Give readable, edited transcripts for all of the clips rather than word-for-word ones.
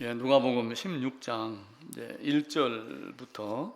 누가복음 16장 1절부터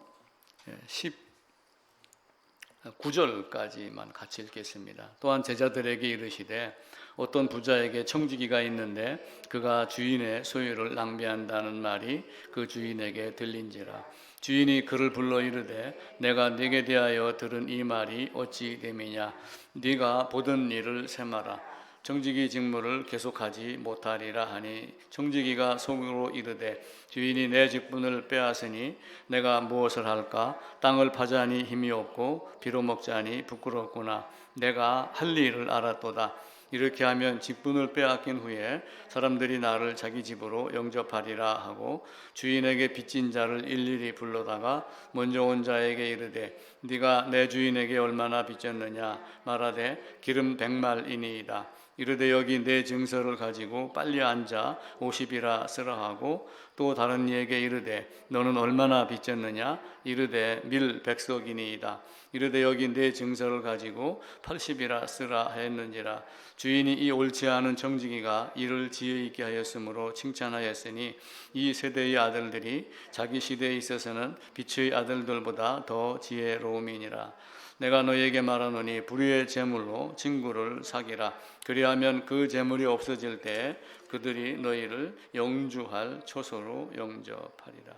19절까지만 같이 읽겠습니다. 또한 제자들에게 이르시되 어떤 부자에게 청지기가 있는데 그가 주인의 소유를 낭비한다는 말이 그 주인에게 들린지라. 주인이 그를 불러 이르되 내가 네게 대하여 들은 이 말이 어찌 됨이냐. 네가 보던 일을 세마라. 청지기 직무를 계속하지 못하리라 하니 청지기가 속으로 이르되 주인이 내 직분을 빼앗으니 내가 무엇을 할까? 땅을 파자니 힘이 없고 비로 먹자니 부끄럽구나. 내가 할 일을 알았도다. 이렇게 하면 직분을 빼앗긴 후에 사람들이 나를 자기 집으로 영접하리라 하고 주인에게 빚진 자를 일일이 불러다가 먼저 온 자에게 이르되 네가 내 주인에게 얼마나 빚졌느냐 말하되 기름 100말이니이다. 이르되 여기 내 증서를 가지고 빨리 앉아 50이라 쓰라 하고 또 다른 이에게 이르되 너는 얼마나 빚졌느냐 이르되 밀 100석이니이다. 이르되 여기 내 증서를 가지고 80이라 쓰라 했는지라. 주인이 이 옳지 않은 청지기가 이를 지혜 있게 하였으므로 칭찬하였으니 이 세대의 아들들이 자기 시대에 있어서는 빛의 아들들보다 더 지혜로움이니라. 내가 너에게 말하노니 불의의 재물로 친구를 사기라. 그리하면 그 재물이 없어질 때 그들이 너희를 영주할 초소로 영접하리라.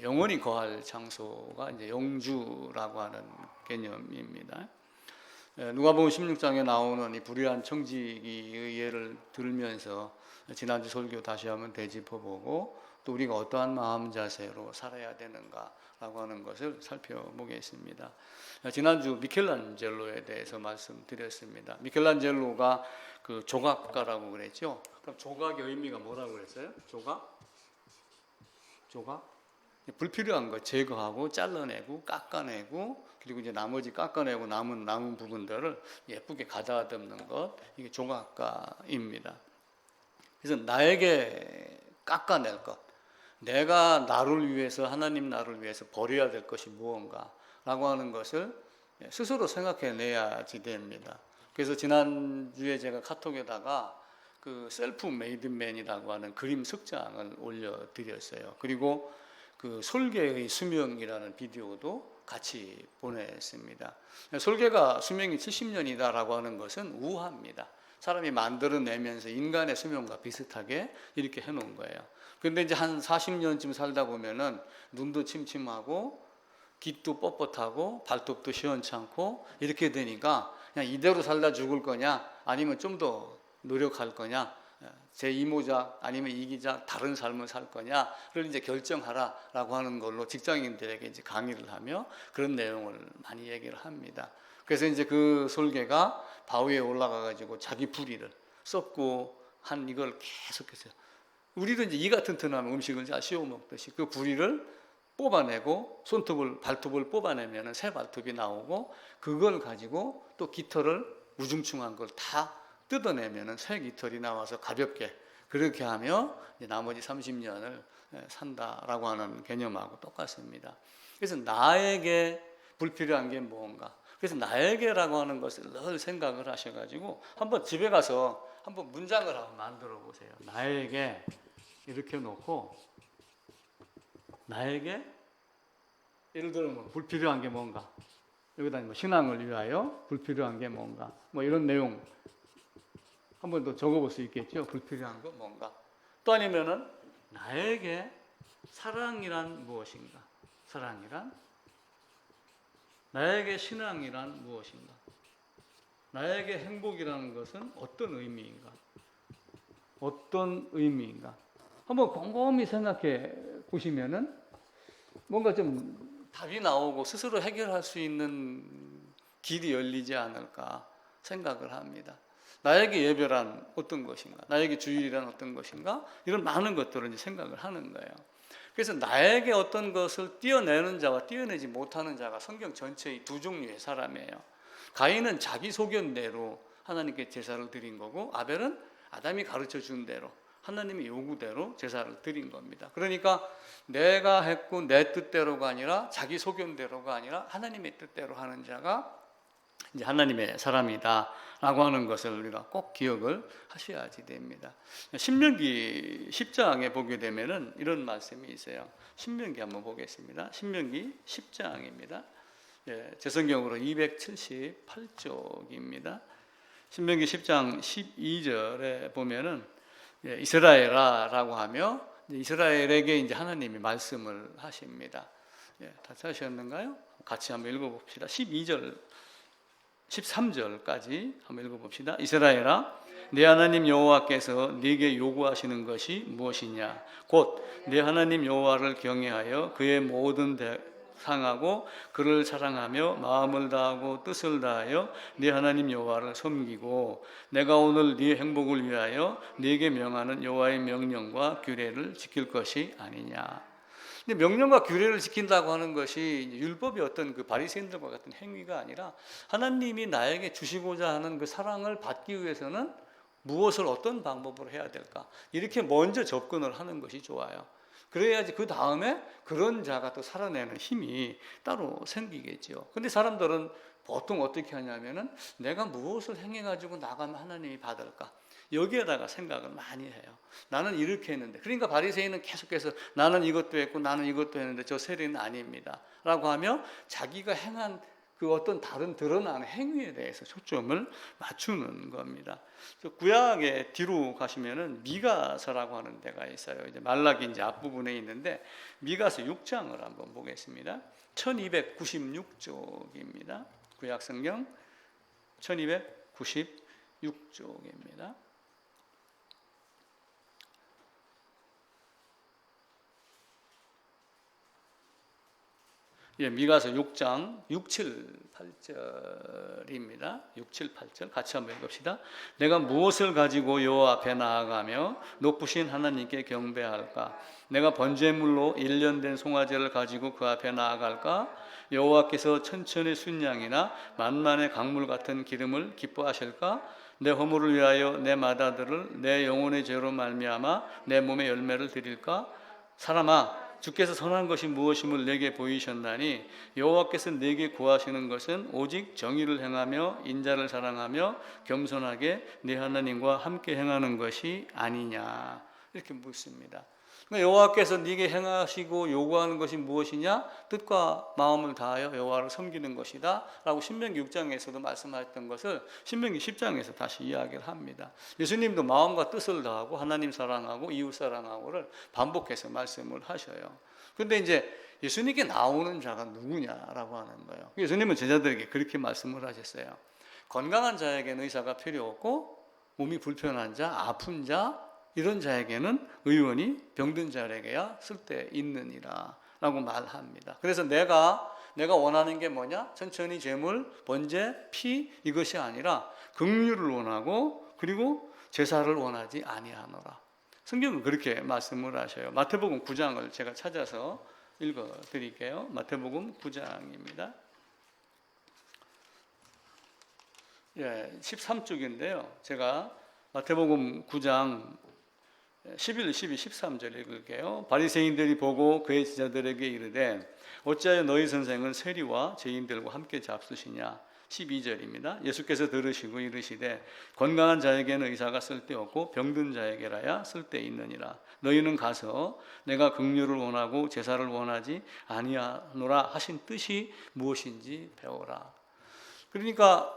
영원히 거할 장소가 이제 영주라고 하는 개념입니다. 누가복음 16장에 나오는 이 불의한 청지기의 예를 들면서 지난주 설교 다시 한번 되짚어보고 또 우리가 어떠한 마음 자세로 살아야 되는가라고 하는 것을 살펴보겠습니다. 지난주 미켈란젤로에 대해서 말씀드렸습니다. 미켈란젤로가 그 조각가라고 그랬죠. 그럼 조각의 의미가 뭐라고 그랬어요? 조각? 불필요한 거 제거하고 잘라내고 깎아내고 그리고 이제 나머지 깎아내고 남은 부분들을 예쁘게 가다듬는 것, 이게 조각가입니다. 그래서 나에게 깎아낼 것, 내가 나를 위해서 하나님 나를 위해서 버려야 될 것이 무언가라고 하는 것을 스스로 생각해내야지 됩니다. 그래서 지난주에 제가 카톡에다가 그 셀프 메이드 맨이라고 하는 그림 석장을 올려드렸어요. 그리고 그 솔개의 수명이라는 비디오도 같이 보냈습니다. 솔개가 수명이 70년이다라고 하는 것은 우화입니다. 사람이 만들어내면서 인간의 수명과 비슷하게 이렇게 해놓은 거예요. 그런데 이제 한 40년쯤 살다 보면은 눈도 침침하고 깃도 뻣뻣하고 발톱도 시원찮고 이렇게 되니까 그냥 이대로 살다 죽을 거냐 아니면 좀 더 노력할 거냐, 제 이모작 아니면 이기작 다른 삶을 살 거냐를 이제 결정하라라고 하는 걸로 직장인들에게 이제 강의를 하며 그런 내용을 많이 얘기를 합니다. 그래서 이제 그 솔개가 바위에 올라가 가지고 자기 부리를 썩고 한 이걸 계속해서 우리도 이제 이가 튼튼하면 음식을 잘 씹어 먹듯이 그 부리를 뽑아내고 발톱을 뽑아내면 새 발톱이 나오고 그걸 가지고 또 깃털을 우중충한 걸 다 뜯어내면 새 깃털이 나와서 가볍게 그렇게 하며 나머지 30년을 산다라고 하는 개념하고 똑같습니다. 그래서 나에게 불필요한 게 무언가, 그래서 나에게라고 하는 것을 늘 생각을 하셔가지고 한번 집에 가서 한번 문장을 한번 만들어 보세요. 나에게 이렇게 놓고 나에게 예를 들어 뭐 불필요한 게 뭔가, 여기다 뭐 신앙을 위하여 불필요한 게 뭔가, 뭐 이런 내용 한 번 더 적어볼 수 있겠죠. 불필요한 거 뭔가. 또 아니면은 나에게 사랑이란 무엇인가? 나에게 신앙이란 무엇인가? 나에게 행복이라는 것은 어떤 의미인가? 한번 곰곰이 생각해 보시면은 뭔가 좀 답이 나오고 스스로 해결할 수 있는 길이 열리지 않을까 생각을 합니다. 나에게 예배란 어떤 것인가? 나에게 주일이란 어떤 것인가? 이런 많은 것들을 이제 생각을 하는 거예요. 그래서 나에게 어떤 것을 띄어내는 자와 띄어내지 못하는 자가 성경 전체의 두 종류의 사람이에요. 가인은 자기 소견대로 하나님께 제사를 드린 거고 아벨은 아담이 가르쳐 준 대로 하나님의 요구대로 제사를 드린 겁니다. 그러니까 내가 했고 내 뜻대로가 아니라 자기 소견대로가 아니라 하나님의 뜻대로 하는 자가 이제 하나님의 사람이다라고 하는 것을 우리가 꼭 기억을 하셔야지 됩니다. 신명기 10장에 보게 되면은 이런 말씀이 있어요. 신명기 한번 보겠습니다. 신명기 10장입니다. 제 성경으로 278쪽입니다. 신명기 10장 12절에 보면은 이스라엘아라고 하며 이스라엘에게 이제 하나님이 말씀을 하십니다. 다 찾으셨는가요? 같이 한번 읽어봅시다. 12절, 13절까지 한번 읽어봅시다. 이스라엘아, 네 하나님 여호와께서 네게 요구하시는 것이 무엇이냐? 곧 네 하나님 여호와를 경외하여 그의 모든 상하고 그를 사랑하며 마음을 다하고 뜻을 다하여 네 하나님 여호와를 섬기고 내가 오늘 네 행복을 위하여 네게 명하는 여호와의 명령과 규례를 지킬 것이 아니냐. 근데 명령과 규례를 지킨다고 하는 것이 율법의 어떤 그 바리새인들과 같은 행위가 아니라 하나님이 나에게 주시고자 하는 그 사랑을 받기 위해서는 무엇을 어떤 방법으로 해야 될까? 이렇게 먼저 접근을 하는 것이 좋아요. 그래야지 그 다음에 그런 자가 또 살아내는 힘이 따로 생기겠죠. 근데 사람들은 보통 어떻게 하냐면은 내가 무엇을 행해가지고 나가면 하나님이 받을까? 여기에다가 생각을 많이 해요. 나는 이렇게 했는데. 그러니까 바리새인은 계속해서 나는 이것도 했고 나는 이것도 했는데 저 세리는 아닙니다. 라고 하며 자기가 행한 그 어떤 다른 드러나는 행위에 대해서 초점을 맞추는 겁니다. 구약의 뒤로 가시면은 미가서라고 하는 데가 있어요. 이제 말라기 이제 앞부분에 있는데 미가서 6장을 한번 보겠습니다. 1296쪽입니다. 구약 성경 1296쪽입니다. 미가서 6장 6, 7, 8절입니다. 6, 7, 8절 같이 한번 읽읍시다. 내가 무엇을 가지고 여호와 앞에 나아가며 높으신 하나님께 경배할까? 내가 번제물로 1년 된 송아지를 가지고 그 앞에 나아갈까? 여호와께서 천천의 순양이나 만만의 강물 같은 기름을 기뻐하실까? 내 허물을 위하여 내 마다들을 내 영혼의 죄로 말미암아 내 몸의 열매를 드릴까? 사람아, 주께서 선한 것이 무엇임을 내게 보이셨나니 여호와께서 내게 구하시는 것은 오직 정의를 행하며 인자를 사랑하며 겸손하게 네 하나님과 함께 행하는 것이 아니냐. 이렇게 묻습니다. 그러니까 여호와께서 네게 행하시고 요구하는 것이 무엇이냐? 뜻과 마음을 다하여 여호와를 섬기는 것이다 라고 신명기 6장에서도 말씀하셨던 것을 신명기 10장에서 다시 이야기를 합니다. 예수님도 마음과 뜻을 다하고 하나님 사랑하고 이웃 사랑하고를 반복해서 말씀을 하셔요. 그런데 이제 예수님께 나오는 자가 누구냐라고 하는 거예요. 예수님은 제자들에게 그렇게 말씀을 하셨어요. 건강한 자에게는 의사가 필요 없고 몸이 불편한 자, 아픈 자 이런 자에게는 의원이 병든 자에게야 쓸데 있느니라 라고 말합니다. 그래서 내가 원하는 게 뭐냐? 천천히 제물, 번제, 피 이것이 아니라 긍휼을 원하고 그리고 제사를 원하지 아니하노라. 성경은 그렇게 말씀을 하셔요. 마태복음 9장을 제가 찾아서 읽어드릴게요. 마태복음 9장입니다. 13쪽인데요. 제가 마태복음 9장 11, 12, 13절 읽을게요. 바리새인들이 보고 그의 제자들에게 이르되 어찌하여 너희 선생은 세리와 죄인들과 함께 잡수시냐. 12절입니다. 예수께서 들으시고 이르시되 건강한 자에게는 의사가 쓸데없고 병든 자에게라야 쓸데있느니라. 너희는 가서 내가 긍휼을 원하고 제사를 원하지 아니하노라 하신 뜻이 무엇인지 배우라. 그러니까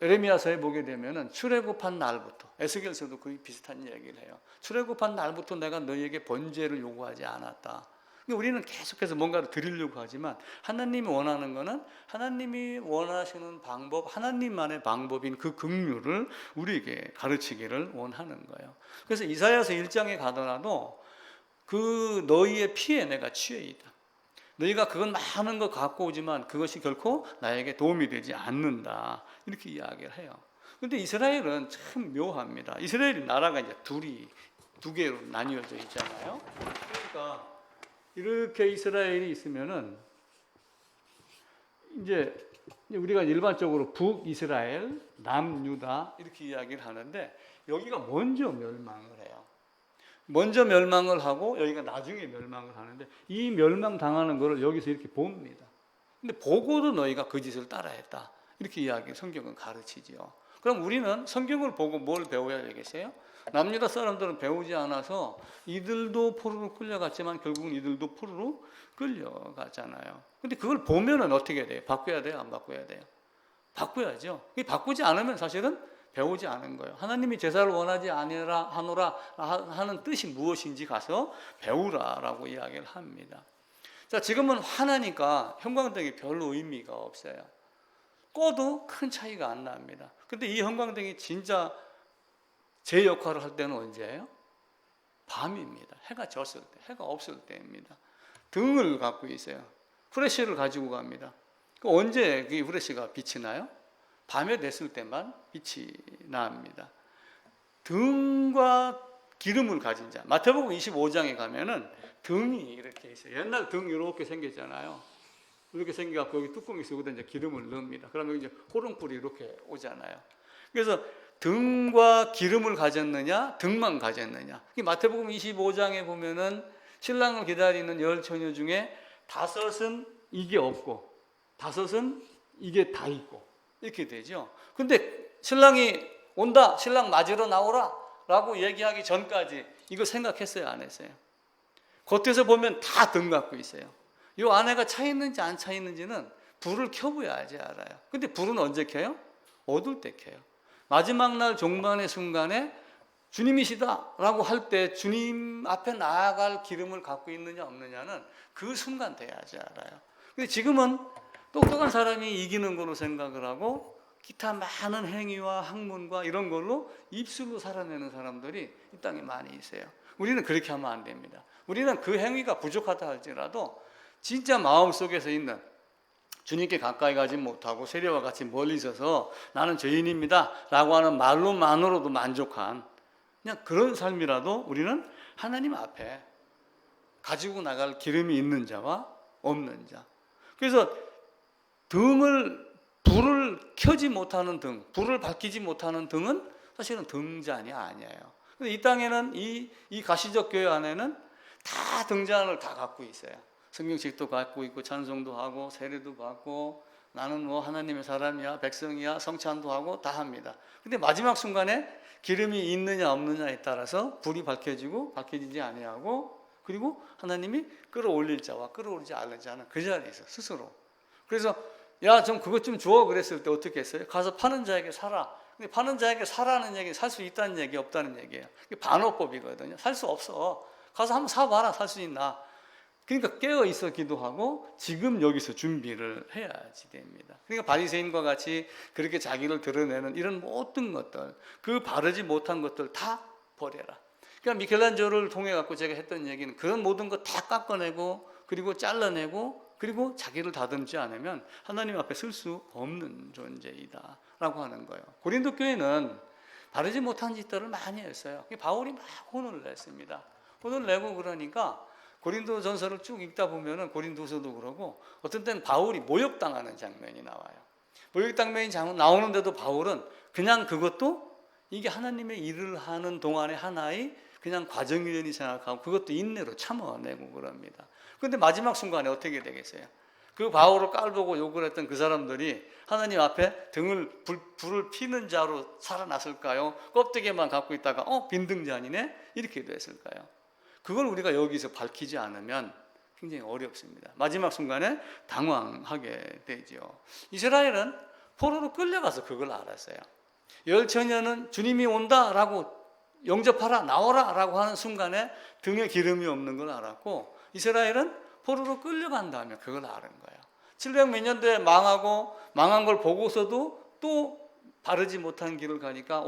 에레미야서에 보게 되면은 출애굽한 날부터 에스겔서도 거의 비슷한 얘기를 해요. 출애굽한 날부터 내가 너희에게 번제를 요구하지 않았다. 우리는 계속해서 뭔가를 드리려고 하지만 하나님이 원하는 것은 하나님이 원하시는 방법, 하나님만의 방법인 그 긍휼을 우리에게 가르치기를 원하는 거예요. 그래서 이사야서 1장에 가더라도 그 너희의 피에 내가 취해 있다. 너희가 그건 많은 거 갖고 오지만 그것이 결코 나에게 도움이 되지 않는다. 이렇게 이야기를 해요. 그런데 이스라엘은 참 묘합니다. 이스라엘 나라가 이제 두 개로 나뉘어져 있잖아요. 그러니까 이렇게 이스라엘이 있으면은 이제 우리가 일반적으로 북이스라엘, 남유다 이렇게 이야기를 하는데 여기가 먼저 멸망을 해요. 먼저 멸망을 하고 여기가 나중에 멸망을 하는데 이 멸망당하는 것을 여기서 이렇게 봅니다. 근데 보고도 너희가 그 짓을 따라했다. 이렇게 성경은 가르치죠. 그럼 우리는 성경을 보고 뭘 배워야 되겠어요? 남유다 사람들은 배우지 않아서 이들도 포로로 끌려갔지만 결국은 이들도 포로로 끌려갔잖아요. 근데 그걸 보면은 어떻게 돼요? 바꿔야 돼요? 안 바꿔야 돼요? 바꿔야죠. 바꾸지 않으면 사실은 배우지 않은 거예요. 하나님이 제사를 원하지 하노라 하는 뜻이 무엇인지 가서 배우라라고 이야기를 합니다. 자, 지금은 화나니까 형광등이 별로 의미가 없어요. 꺼도 큰 차이가 안 납니다. 근데 이 형광등이 진짜 제 역할을 할 때는 언제예요? 밤입니다. 해가 졌을 때, 해가 없을 때입니다. 등을 갖고 있어요. 후레쉬를 가지고 갑니다. 언제 그 후레쉬가 빛이 나요? 밤에 됐을 때만 빛이 납니다. 등과 기름을 가진 자. 마태복음 25장에 가면은 등이 이렇게 있어요. 옛날 등 이렇게 생겼잖아요. 이렇게 생겨갖고 여기 뚜껑이 있어. 여기다 이제 기름을 넣습니다. 그러면 이제 호롱불이 이렇게 오잖아요. 그래서 등과 기름을 가졌느냐, 등만 가졌느냐. 마태복음 25장에 보면은 신랑을 기다리는 10처녀 중에 5은 이게 없고 5은 이게 다 있고 이렇게 되죠. 근데 신랑이 온다, 신랑 맞으러 나오라 라고 얘기하기 전까지 이거 생각했어요, 안 했어요? 겉에서 보면 다 등 갖고 있어요. 이 안에가 차 있는지 안 차 있는지는 불을 켜봐야지 알아요. 근데 불은 언제 켜요? 어두울 때 켜요. 마지막 날 종반의 순간에 주님이시다 라고 할 때 주님 앞에 나아갈 기름을 갖고 있느냐 없느냐는 그 순간 돼야지 알아요. 근데 지금은 똑똑한 사람이 이기는 걸로 생각을 하고 기타 많은 행위와 학문과 이런 걸로 입술로 살아내는 사람들이 이 땅에 많이 있어요. 우리는 그렇게 하면 안 됩니다. 우리는 그 행위가 부족하다 할지라도 진짜 마음속에서 있는 주님께 가까이 가지 못하고 세례와 같이 멀리 있어서 나는 죄인입니다 라고 하는 말로만으로도 만족한 그냥 그런 삶이라도 우리는 하나님 앞에 가지고 나갈 기름이 있는 자와 없는 자. 그래서 불을 켜지 못하는 등, 불을 밝히지 못하는 등은 사실은 등잔이 아니에요. 근데 이 땅에는 이 가시적 교회 안에는 다 등잔을 다 갖고 있어요. 성경책도 갖고 있고 찬송도 하고 세례도 받고 나는 뭐 하나님의 사람이야 백성이야 성찬도 하고 다 합니다. 근데 마지막 순간에 기름이 있느냐 없느냐에 따라서 불이 밝혀지고 밝혀지지 아니하고 그리고 하나님이 끌어올릴 자와 끌어올리지 않을 자는 그 자리에 있어 스스로. 그래서 야 좀 그것 좀 줘 그랬을 때 어떻게 했어요? 가서 파는 자에게 사라. 근데 파는 자에게 사라는 얘기는 살 수 있다는 얘기 없다는 얘기예요. 이게 반어법이거든요. 살 수 없어. 가서 한번 사봐라. 살 수 있나. 그러니까 깨어 있어 기도하고 지금 여기서 준비를 해야지 됩니다. 그러니까 바리새인과 같이 그렇게 자기를 드러내는 이런 모든 것들, 그 바르지 못한 것들 다 버려라. 그러니까 미켈란젤로를 통해 갖고 제가 했던 얘기는 그런 모든 거 다 깎아내고 그리고 잘라내고 그리고 자기를 다듬지 않으면 하나님 앞에 쓸 수 없는 존재이다 라고 하는 거예요. 고린도 교회는 바르지 못한 짓들을 많이 했어요. 바울이 막 혼을 냈습니다. 혼을 내고 그러니까 고린도 전서를 쭉 읽다 보면은 고린도서도 그러고 어떤 때는 바울이 모욕당하는 장면이 나와요. 모욕장면이 나오는데도 바울은 그냥 그것도 이게 하나님의 일을 하는 동안의 하나의 그냥 과정이라니 생각하고 그것도 인내로 참아내고 그럽니다. 그런데 마지막 순간에 어떻게 되겠어요? 그 바울을 깔보고 욕을 했던 그 사람들이 하나님 앞에 불을 피는 자로 살아났을까요? 껍데기만 갖고 있다가 빈등잔이네? 이렇게 됐을까요? 그걸 우리가 여기서 밝히지 않으면 굉장히 어렵습니다. 마지막 순간에 당황하게 되죠. 이스라엘은 포로로 끌려가서 그걸 알았어요. 10처녀는 주님이 온다라고 영접하라 나오라 라고 하는 순간에 등에 기름이 없는 걸 알았고 이스라엘은 포로로 끌려간 다음에 그걸 아는 거예요. 700 몇 년도에 망한 걸 보고서도 또 바르지 못한 길을 가니까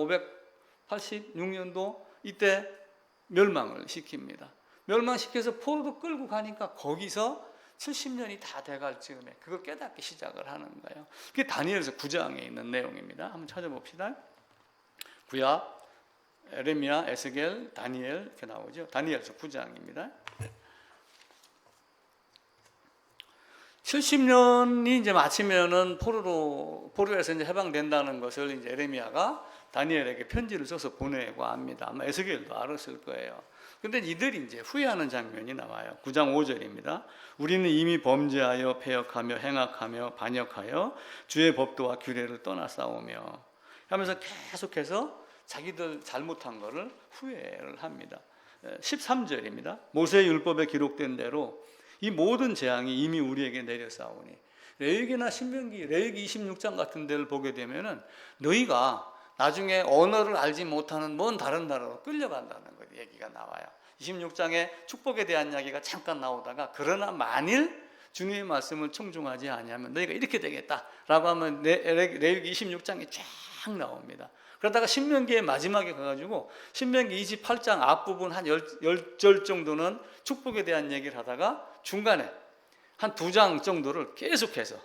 586년도 이때 멸망을 시킵니다. 멸망시켜서 포로도 끌고 가니까 거기서 70년이 다 돼갈 즈음에 그걸 깨닫기 시작을 하는 거예요. 그게 다니엘서 9장에 있는 내용입니다. 한번 찾아봅시다. 구약, 에레미야, 에스겔, 다니엘 이렇게 나오죠. 다니엘서 9장입니다. 70년이 이제 마치면은 포로에서 이제 해방된다는 것을 이제 에레미야가 다니엘에게 편지를 써서 보내고 합니다. 아마 에스겔도 알았을 거예요. 근데 이들이 이제 후회하는 장면이 나와요. 9장 5절입니다. 우리는 이미 범죄하여 패역하며 행악하며 반역하여 주의 법도와 규례를 떠나 싸우며 하면서 계속해서 자기들 잘못한 것을 후회를 합니다. 13절입니다. 모세의 율법에 기록된 대로 이 모든 재앙이 이미 우리에게 내려싸우니 레위기나 신명기, 레위기 26장 같은 데를 보게 되면은 너희가 나중에 언어를 알지 못하는 먼 다른 나라로 끌려간다는 것 얘기가 나와요. 26장에 축복에 대한 이야기가 잠깐 나오다가 그러나 만일 주님의 말씀을 청중하지 아니하면 너희가 이렇게 되겠다라고 하면 레위기 26장에 쫙 나옵니다. 그러다가 신명기의 마지막에 가가지고 신명기 28장 앞부분 한 10절 정도는 축복에 대한 얘기를 하다가 중간에 한 2장 정도를 계속해서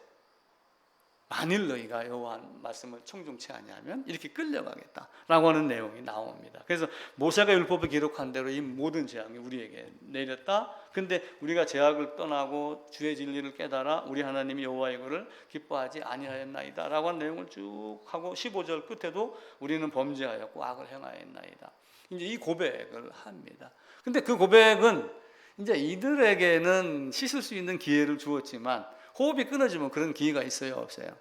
만일 너희가 여호와 말씀을 청중치 아니하면 이렇게 끌려가겠다라고 하는 내용이 나옵니다. 그래서 모세가 율법을 기록한 대로 이 모든 재앙이 우리에게 내렸다. 근데 우리가 죄악을 떠나고 주의 진리를 깨달아 우리 하나님이 여호와의 것을 기뻐하지 아니하였나이다 라고 하는 내용을 쭉 하고 15절 끝에도 우리는 범죄하였고 악을 행하였나이다. 이제 이 고백을 합니다. 근데 그 고백은 이제 이들에게는 씻을 수 있는 기회를 주었지만 호흡이 끊어지면 그런 기회가 있어요, 없어요?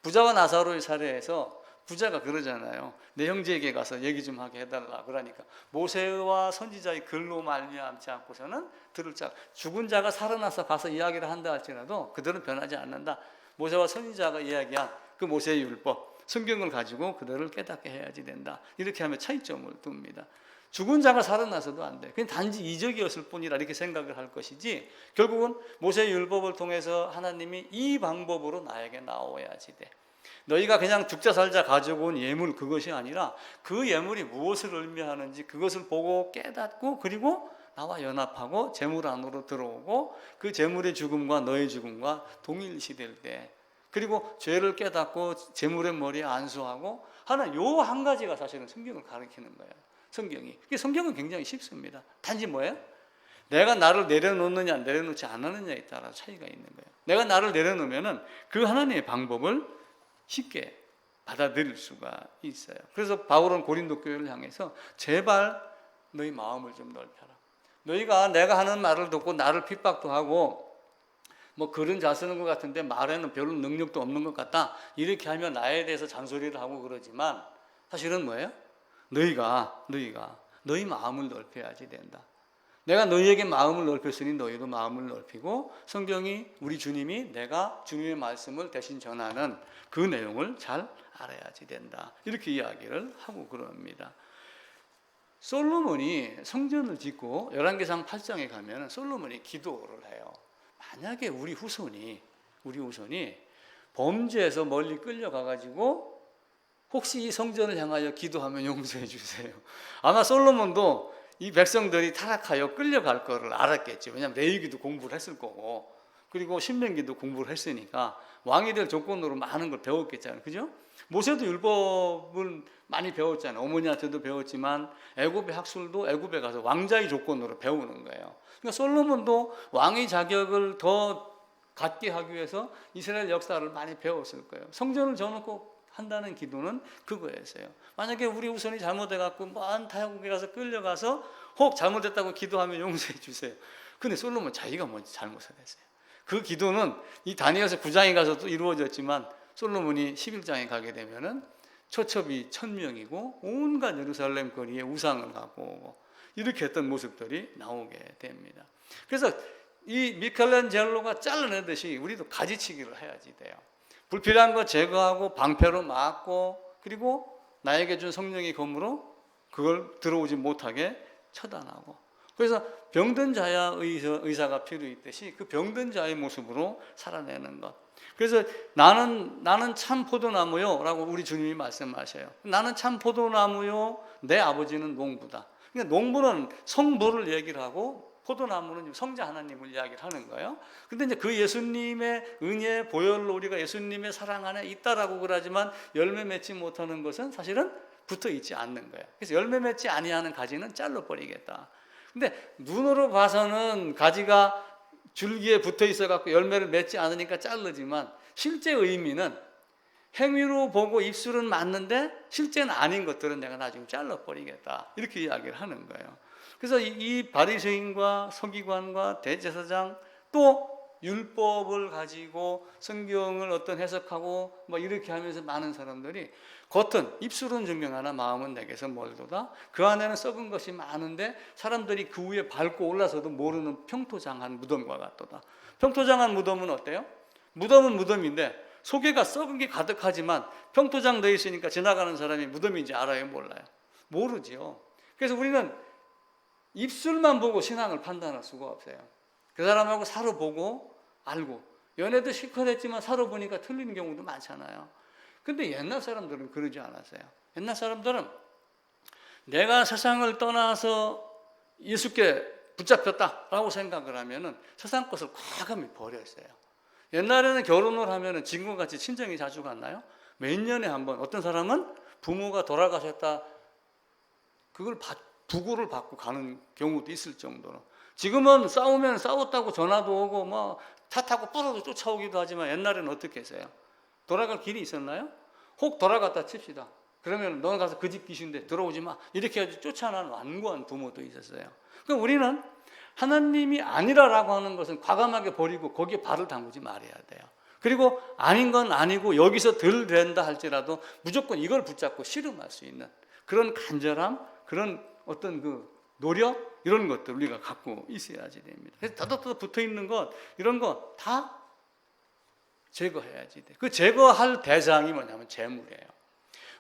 부자와 나사로의 사례에서 부자가 그러잖아요. 내 형제에게 가서 얘기 좀 하게 해달라. 그러니까 모세와 선지자의 글로 말미암지 않고서는 들을 자, 죽은 자가 살아나서 가서 이야기를 한다 할지라도 그들은 변하지 않는다. 모세와 선지자가 이야기한 그 모세의 율법, 성경을 가지고 그들을 깨닫게 해야지 된다. 이렇게 하면 차이점을 둡니다. 죽은 자가 살아나서도 안 돼. 그냥 단지 이적이었을 뿐이라 이렇게 생각을 할 것이지 결국은 모세의 율법을 통해서 하나님이 이 방법으로 나에게 나오야지 돼. 너희가 그냥 죽자 살자 가지고 온 예물 그것이 아니라 그 예물이 무엇을 의미하는지 그것을 보고 깨닫고 그리고 나와 연합하고 재물 안으로 들어오고 그 재물의 죽음과 너의 죽음과 동일시될 때 그리고 죄를 깨닫고 재물의 머리에 안수하고 하는 요 한 가지가 사실은 성경을 가리키는 거예요. 성경은 굉장히 쉽습니다. 단지 뭐예요? 내가 나를 내려놓느냐 내려놓지 않느냐에 따라 차이가 있는 거예요. 내가 나를 내려놓으면은 그 하나님의 방법을 쉽게 받아들일 수가 있어요. 그래서 바울은 고린도 교회를 향해서 제발 너희 마음을 좀 넓혀라. 너희가 내가 하는 말을 듣고 나를 핍박도 하고 뭐 글은 잘 쓰는 것 같은데 말에는 별로 능력도 없는 것 같다. 이렇게 하면 나에 대해서 잔소리를 하고 그러지만 사실은 뭐예요? 너희가 너희 마음을 넓혀야지 된다. 내가 너희에게 마음을 넓혔으니 너희도 마음을 넓히고 성경이 우리 주님이 내가 주님의 말씀을 대신 전하는 그 내용을 잘 알아야지 된다. 이렇게 이야기를 하고 그럽니다. 솔로몬이 성전을 짓고 열왕기상 8장에 가면 솔로몬이 기도를 해요. 만약에 우리 후손이 범죄에서 멀리 끌려가가지고 혹시 이 성전을 향하여 기도하면 용서해 주세요. 아마 솔로몬도 이 백성들이 타락하여 끌려갈 거를 알았겠죠. 왜냐하면 레위기도 공부를 했을 거고 그리고 신명기도 공부를 했으니까 왕이 될 조건으로 많은 걸 배웠겠잖아요. 그죠? 모세도 율법을 많이 배웠잖아요. 어머니한테도 배웠지만 애굽의 학술도 애굽에 가서 왕자의 조건으로 배우는 거예요. 그러니까 솔로몬도 왕의 자격을 더 갖게 하기 위해서 이스라엘 역사를 많이 배웠을 거예요. 성전을 저놓고 한다는 기도는 그거였어요. 만약에 우리 후손이 잘못해갖고 먼 타국에 가서 끌려가서 혹 잘못했다고 기도하면 용서해 주세요. 근데 솔로몬 자기가 먼저 잘못을 했어요. 그 기도는 이 다니엘서 9장에 가서도 이루어졌지만 솔로몬이 11장에 가게 되면은 처첩이 1000명이고 온갖 예루살렘 거리에 우상을 갖고 오고 이렇게 했던 모습들이 나오게 됩니다. 그래서 이 미켈란젤로가 잘라내듯이 우리도 가지치기를 해야지 돼요. 불필요한 거 제거하고 방패로 막고 그리고 나에게 준 성령의 검으로 그걸 들어오지 못하게 처단하고 그래서 병든 자야 의사가 필요 있듯이 그 병든 자의 모습으로 살아내는 것. 그래서 나는 참 포도나무요 라고 우리 주님이 말씀하셔요. 나는 참 포도나무요 내 아버지는 농부다. 그러니까 농부는 성부를 얘기를 하고 포도나무는 성자 하나님을 이야기를 하는 거예요. 근데 이제 그 예수님의 은혜 보혈로 우리가 예수님의 사랑 안에 있다라고 그러지만 열매 맺지 못하는 것은 사실은 붙어 있지 않는 거예요. 그래서 열매 맺지 아니하는 가지는 잘라 버리겠다. 근데 눈으로 봐서는 가지가 줄기에 붙어 있어 갖고 열매를 맺지 않으니까 자르지만 실제 의미는 행위로 보고 입술은 맞는데 실제는 아닌 것들은 내가 나중에 잘라 버리겠다. 이렇게 이야기를 하는 거예요. 그래서 이 바리새인과 서기관과 대제사장 또 율법을 가지고 성경을 어떤 해석하고 뭐 이렇게 하면서 많은 사람들이 겉은 입술은 증명하나 마음은 내게서 멀도다. 그 안에는 썩은 것이 많은데 사람들이 그 위에 밟고 올라서도 모르는 평토장한 무덤과 같도다. 평토장한 무덤은 어때요? 무덤은 무덤인데 속에가 썩은 게 가득하지만 평토장 되어 있으니까 지나가는 사람이 무덤인지 알아요? 몰라요? 모르지요. 그래서 우리는 입술만 보고 신앙을 판단할 수가 없어요. 그 사람하고 사러 보고 알고, 연애도 실컷 했지만 사러 보니까 틀리는 경우도 많잖아요. 근데 옛날 사람들은 그러지 않았어요. 옛날 사람들은 내가 세상을 떠나서 예수께 붙잡혔다라고 생각을 하면은 세상 것을 과감히 버렸어요. 옛날에는 결혼을 하면은 지금과 같이 친정이 자주 갔나요? 몇 년에 한 번. 어떤 사람은 부모가 돌아가셨다, 그걸 부고를 받고 가는 경우도 있을 정도로. 지금은 싸우면 싸웠다고 전화도 오고 뭐 차 타고 뿌러도 쫓아오기도 하지만 옛날에는 어떻게 했어요? 돌아갈 길이 있었나요? 혹 돌아갔다 칩시다. 그러면 너는 가서 그 집 귀신인데 들어오지 마. 이렇게 해서 쫓아난 완고한 부모도 있었어요. 그럼 우리는 하나님이 아니라라고 하는 것은 과감하게 버리고 거기에 발을 담그지 말아야 돼요. 그리고 아닌 건 아니고 여기서 덜 된다 할지라도 무조건 이걸 붙잡고 씨름할 수 있는 그런 간절함, 그런 어떤 그 노력, 이런 것들 우리가 갖고 있어야지 됩니다. 그래서 다닥다닥 붙어 있는 것, 이런 거 다 제거해야지 돼. 그 제거할 대상이 뭐냐면 재물이에요.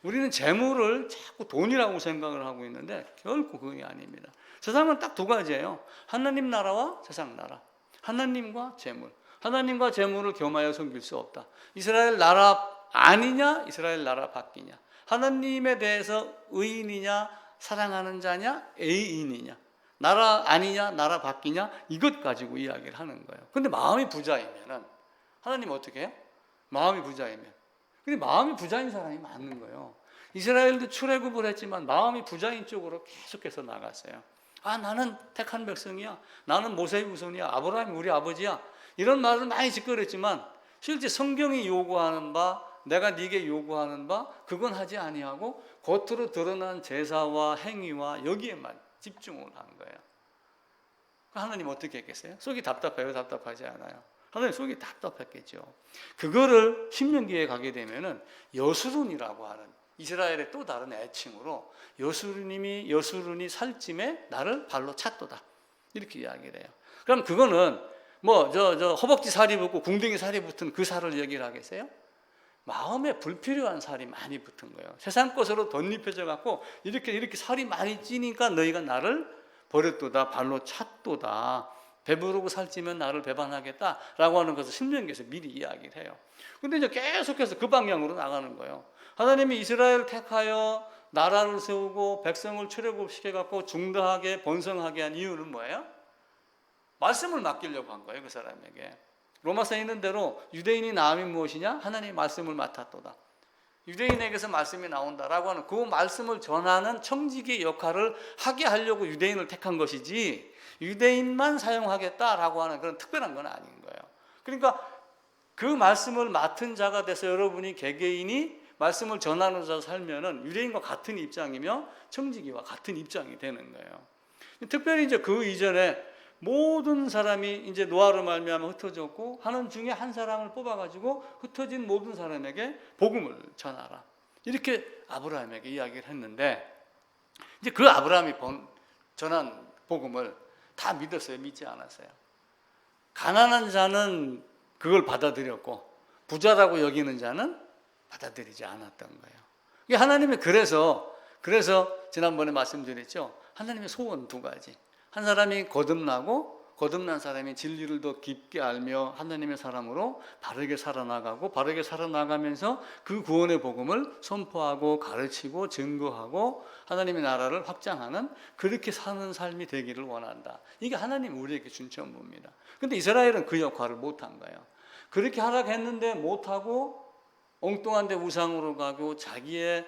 우리는 재물을 자꾸 돈이라고 생각을 하고 있는데 결코 그게 아닙니다. 세상은 딱 두 가지예요. 하나님 나라와 세상 나라. 하나님과 재물. 하나님과 재물을 겸하여 섬길 수 없다. 이스라엘 나라 아니냐, 이스라엘 나라 밖이냐. 하나님에 대해서 의인이냐, 사랑하는 자냐, 애인이냐. 나라 아니냐, 나라 밖이냐, 이것 가지고 이야기를 하는 거예요. 근데 마음이 부자이면은 하나님 어떻게 해요? 마음이 부자이면. 근데 마음이 부자인 사람이 많은 거예요. 이스라엘도 출애굽을 했지만 마음이 부자인 쪽으로 계속해서 나갔어요. 아, 나는 택한 백성이야. 나는 모세의 후손이야. 아브라함이 우리 아버지야. 이런 말을 많이 짓거렸지만 실제 성경이 요구하는 바, 내가 네게 요구하는 바, 그건 하지 아니하고 겉으로 드러난 제사와 행위와 여기에만 집중을 한 거예요. 하나님 어떻게 했겠어요? 속이 답답해요? 답답하지 않아요? 하나님 속이 답답했겠죠. 그거를 신명기에 가게 되면은 여수룬이라고 하는 이스라엘의 또 다른 애칭으로 여수룬이 살찜에 나를 발로 찼도다. 이렇게 이야기를 해요. 그럼 그거는 뭐 저 허벅지 살이 붙고 궁둥이 살이 붙은 그 살을 얘기를 하겠어요? 마음에 불필요한 살이 많이 붙은 거예요. 세상 것으로 덧입혀져 갖고 이렇게 살이 많이 찌니까 너희가 나를 버렸도다, 발로 찼도다. 배부르고 살찌면 나를 배반하겠다라고 하는 것을 신명기에서 미리 이야기를 해요. 근데 이제 계속해서 그 방향으로 나가는 거예요. 하나님이 이스라엘 택하여 나라를 세우고 백성을 출애굽시켜 갖고 중대하게 번성하게 한 이유는 뭐예요? 말씀을 맡기려고 한 거예요, 그 사람에게. 로마서에 있는 대로 유대인이 나음이 무엇이냐? 하나님의 말씀을 맡았도다. 유대인에게서 말씀이 나온다라고 하는 그 말씀을 전하는 청지기의 역할을 하게 하려고 유대인을 택한 것이지 유대인만 사용하겠다라고 하는 그런 특별한 건 아닌 거예요. 그러니까 그 말씀을 맡은 자가 돼서 여러분이 개개인이 말씀을 전하는 자 살면은 유대인과 같은 입장이며 청지기와 같은 입장이 되는 거예요. 특별히 이제 그 이전에 모든 사람이 이제 노아로 말미암아 흩어졌고 하는 중에 한 사람을 뽑아가지고 흩어진 모든 사람에게 복음을 전하라. 이렇게 아브라함에게 이야기를 했는데 이제 그 아브라함이 전한 복음을 다 믿었어요? 믿지 않았어요? 가난한 자는 그걸 받아들였고 부자라고 여기는 자는 받아들이지 않았던 거예요. 하나님이 그래서 지난번에 말씀드렸죠. 하나님의 소원 두 가지. 한 사람이 거듭난 사람이 진리를 더 깊게 알며 하나님의 사람으로 바르게 살아나가고 바르게 살아나가면서 그 구원의 복음을 선포하고 가르치고 증거하고 하나님의 나라를 확장하는 그렇게 사는 삶이 되기를 원한다. 이게 하나님 우리에게 준 전부입니다. 그런데 이스라엘은 그 역할을 못한 거예요. 그렇게 하라고 했는데 못하고 엉뚱한 데 우상으로 가고 자기의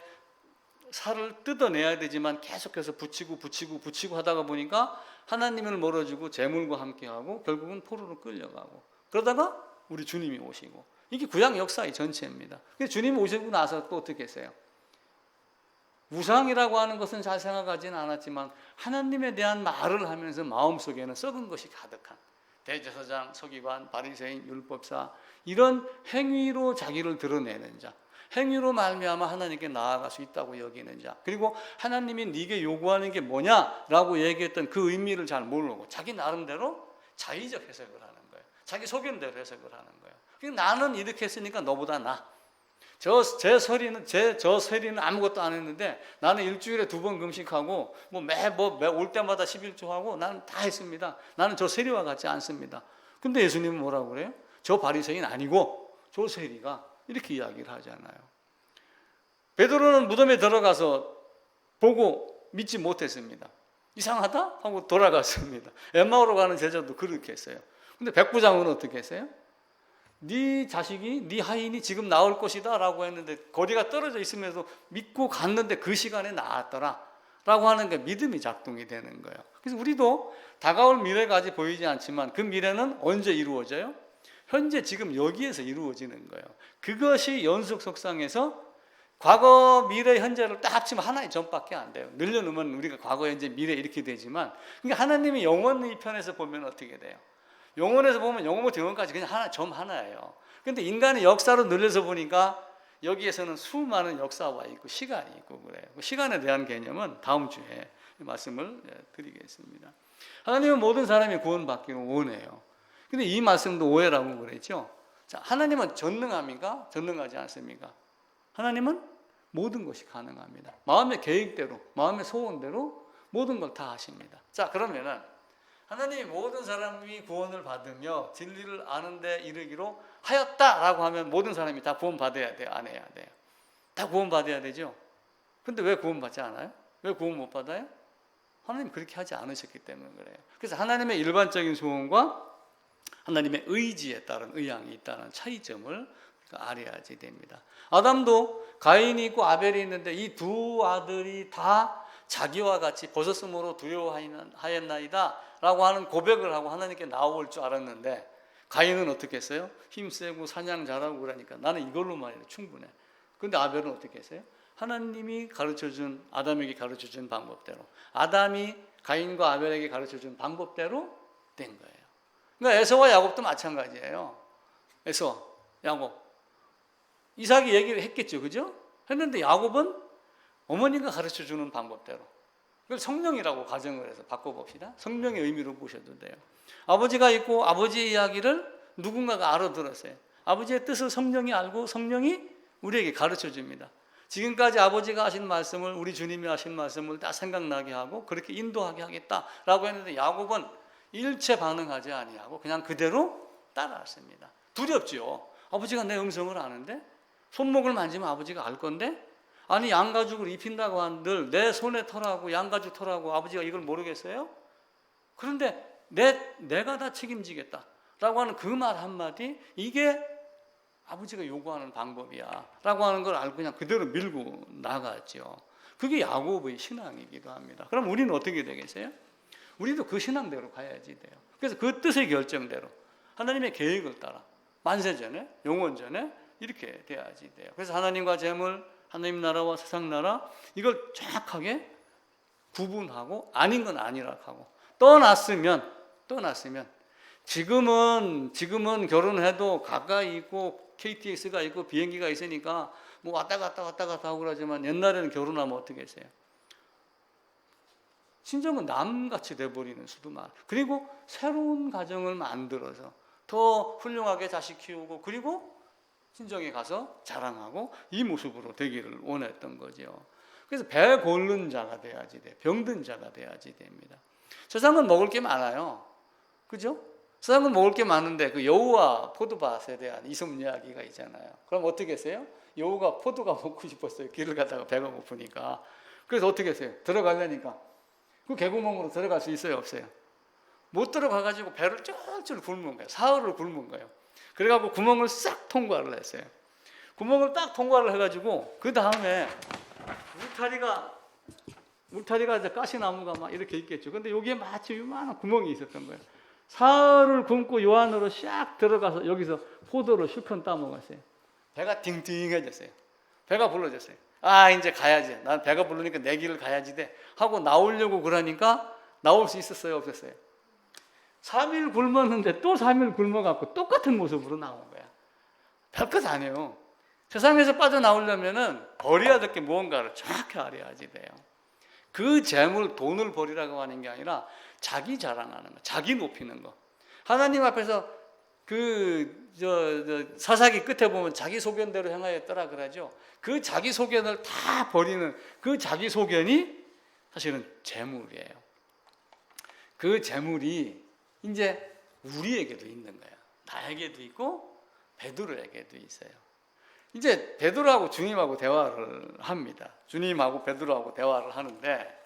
살을 뜯어내야 되지만 계속해서 붙이고 하다가 보니까 하나님을 멀어지고 재물과 함께하고 결국은 포로로 끌려가고 그러다가 우리 주님이 오시고 이게 구약 역사의 전체입니다. 주님이 오시고 나서 또 어떻게 했어요? 우상이라고 하는 것은 잘 생각하지는 않았지만 하나님에 대한 말을 하면서 마음속에는 썩은 것이 가득한 대제사장, 서기관, 바리새인, 율법사 이런 행위로 자기를 드러내는 자, 행위로 말미암아 하나님께 나아갈 수 있다고 여기는 자, 그리고 하나님이 네게 요구하는 게 뭐냐라고 얘기했던 그 의미를 잘 모르고 자기 나름대로 자의적 해석을 하는 거예요. 자기 소견대로 해석을 하는 거예요. 그러니까 나는 이렇게 했으니까 너보다 나. 저 세리는 아무것도 안 했는데 나는 일주일에 2번 금식하고 매 올 때마다 11조 하고 나는 다 했습니다. 나는 저 세리와 같지 않습니다. 근데 예수님은 뭐라고 그래요? 저 바리새인 아니고 저 세리가 이렇게 이야기를 하잖아요. 베드로는 무덤에 들어가서 보고 믿지 못했습니다. 이상하다 하고 돌아갔습니다. 엠마오로 가는 제자도 그렇게 했어요. 근데 백부장은 어떻게 했어요? 네 자식이, 네 하인이 지금 나올 것이다 라고 했는데 거리가 떨어져 있으면서 믿고 갔는데 그 시간에 나왔더라 라고 하는 게 믿음이 작동이 되는 거예요. 그래서 우리도 다가올 미래가 아직 보이지 않지만 그 미래는 언제 이루어져요? 현재 지금 여기에서 이루어지는 거예요. 그것이 연속 속상에서 과거, 미래, 현재를 딱 합치면 하나의 점밖에 안 돼요. 늘려놓으면 우리가 과거, 현재, 미래 이렇게 되지만 그러니까 하나님이 영원의 편에서 보면 어떻게 돼요? 영원에서 보면 영원부터 영원까지 그냥 점 하나예요. 근데 인간의 역사로 늘려서 보니까 여기에서는 수많은 역사와 있고 시간이 있고 그래요. 시간에 대한 개념은 다음 주에 말씀을 드리겠습니다. 하나님은 모든 사람이 구원받기를 원해요. 근데 이 말씀도 오해라고 그랬죠. 자, 하나님은 전능합니까? 전능하지 않습니까? 하나님은 모든 것이 가능합니다. 마음의 계획대로, 마음의 소원대로 모든 걸 다 하십니다. 자, 그러면은 하나님이 모든 사람이 구원을 받으며 진리를 아는 데 이르기로 하였다라고 하면 모든 사람이 다 구원받아야 돼요? 안 해야 돼요? 다 구원받아야 되죠? 근데 왜 구원받지 않아요? 왜 구원 못 받아요? 하나님 그렇게 하지 않으셨기 때문에 그래요. 그래서 하나님의 일반적인 소원과 하나님의 의지에 따른 의향이 있다는 차이점을 알아야지 됩니다. 아담도 가인이 있고 아벨이 있는데 이 두 아들이 다 자기와 같이 벗었으므로 두려워하였나이다 라고 하는 고백을 하고 하나님께 나올 줄 알았는데 가인은 어떻게 했어요? 힘세고 사냥 잘하고 그러니까 나는 이걸로만 해도 충분해. 근데 아벨은 어떻게 했어요? 하나님이 가르쳐준, 아담에게 가르쳐준 방법대로, 아담이 가인과 아벨에게 가르쳐준 방법대로 된 거예요. 그러니까 에서와 야곱도 마찬가지예요. 에서, 야곱, 이삭이 얘기를 했겠죠, 그죠? 했는데 야곱은 어머니가 가르쳐주는 방법대로, 그걸 성령이라고 가정을 해서 바꿔봅시다. 성령의 의미로 보셔도 돼요. 아버지가 있고 아버지의 이야기를 누군가가 알아들었어요. 아버지의 뜻을 성령이 알고 성령이 우리에게 가르쳐줍니다. 지금까지 아버지가 하신 말씀을, 우리 주님이 하신 말씀을 다 생각나게 하고 그렇게 인도하게 하겠다라고 했는데 야곱은 일체 반응하지 아니하고 그냥 그대로 따라왔습니다. 두렵죠. 아버지가 내 음성을 아는데, 손목을 만지면 아버지가 알 건데, 아니 양가죽을 입힌다고 한들 내 손에 털하고 양가죽 털하고 아버지가 이걸 모르겠어요? 그런데 내가 다 책임지겠다라고 하는 그 말 한마디, 이게 아버지가 요구하는 방법이야 라고 하는 걸 알고 그냥 그대로 밀고 나갔죠. 그게 야곱의 신앙이기도 합니다. 그럼 우리는 어떻게 되겠어요? 우리도 그 신앙대로 가야지 돼요. 그래서 그 뜻의 결정대로 하나님의 계획을 따라 만세전에, 영원전에 이렇게 돼야지 돼요. 그래서 하나님과 재물, 하나님 나라와 세상 나라, 이걸 정확하게 구분하고 아닌 건 아니라 하고, 떠났으면 지금은 결혼해도 가까이 있고 KTX가 있고 비행기가 있으니까 뭐 왔다 갔다 하고 그러지만 옛날에는 결혼하면 어떻게 했어요? 친정은 남같이 돼버리는 수도 많아. 그리고 새로운 가정을 만들어서 더 훌륭하게 자식 키우고 그리고 친정에 가서 자랑하고 이 모습으로 되기를 원했던 거죠. 그래서 배 고른 자가 돼야지 돼. 병든 자가 돼야지 됩니다. 세상은 먹을 게 많아요. 그죠? 세상은 먹을 게 많은데 그 여우와 포도밭에 대한 이성 이야기가 있잖아요. 그럼 어떻게 했어요? 여우가 포도가 먹고 싶었어요. 길을 가다가 배가 고프니까. 그래서 어떻게 했어요? 들어가려니까 그 개구멍으로 들어갈 수 있어요? 없어요? 못 들어가가지고 배를 쫄쫄 굶은 거예요. 사흘을 굶은 거예요. 그래가지고 구멍을 싹 통과를 했어요. 구멍을 딱 통과를 해가지고 그 다음에 울타리가 이제 가시나무가 막 이렇게 있겠죠. 근데 여기에 마치 요만한 구멍이 있었던 거예요. 사흘을 굶고 요 안으로 싹 들어가서 여기서 포도를 실컷 따먹었어요. 배가 띵띵해졌어요. 배가 불러졌어요. 아, 이제 가야지. 난 배가 부르니까 내 길을 가야지 돼. 하고 나오려고 그러니까 나올 수 있었어요, 없었어요? 3일 굶었는데 또 3일 굶어갖고 똑같은 모습으로 나온 거야. 별것 아니에요. 세상에서 빠져나오려면은 버려야 될 게 무언가를 정확히 알아야지 돼요. 그 재물, 돈을 버리라고 하는 게 아니라 자기 자랑하는 거, 자기 높이는 거. 하나님 앞에서 사사기 끝에 보면 자기 소견대로 행하였더라 그러죠. 그 자기 소견을 다 버리는 그 자기 소견이 사실은 재물이에요. 그 재물이 이제 우리에게도 있는 거예요. 나에게도 있고 베드로에게도 있어요. 이제 베드로하고 주님하고 대화를 합니다. 주님하고 베드로하고 대화를 하는데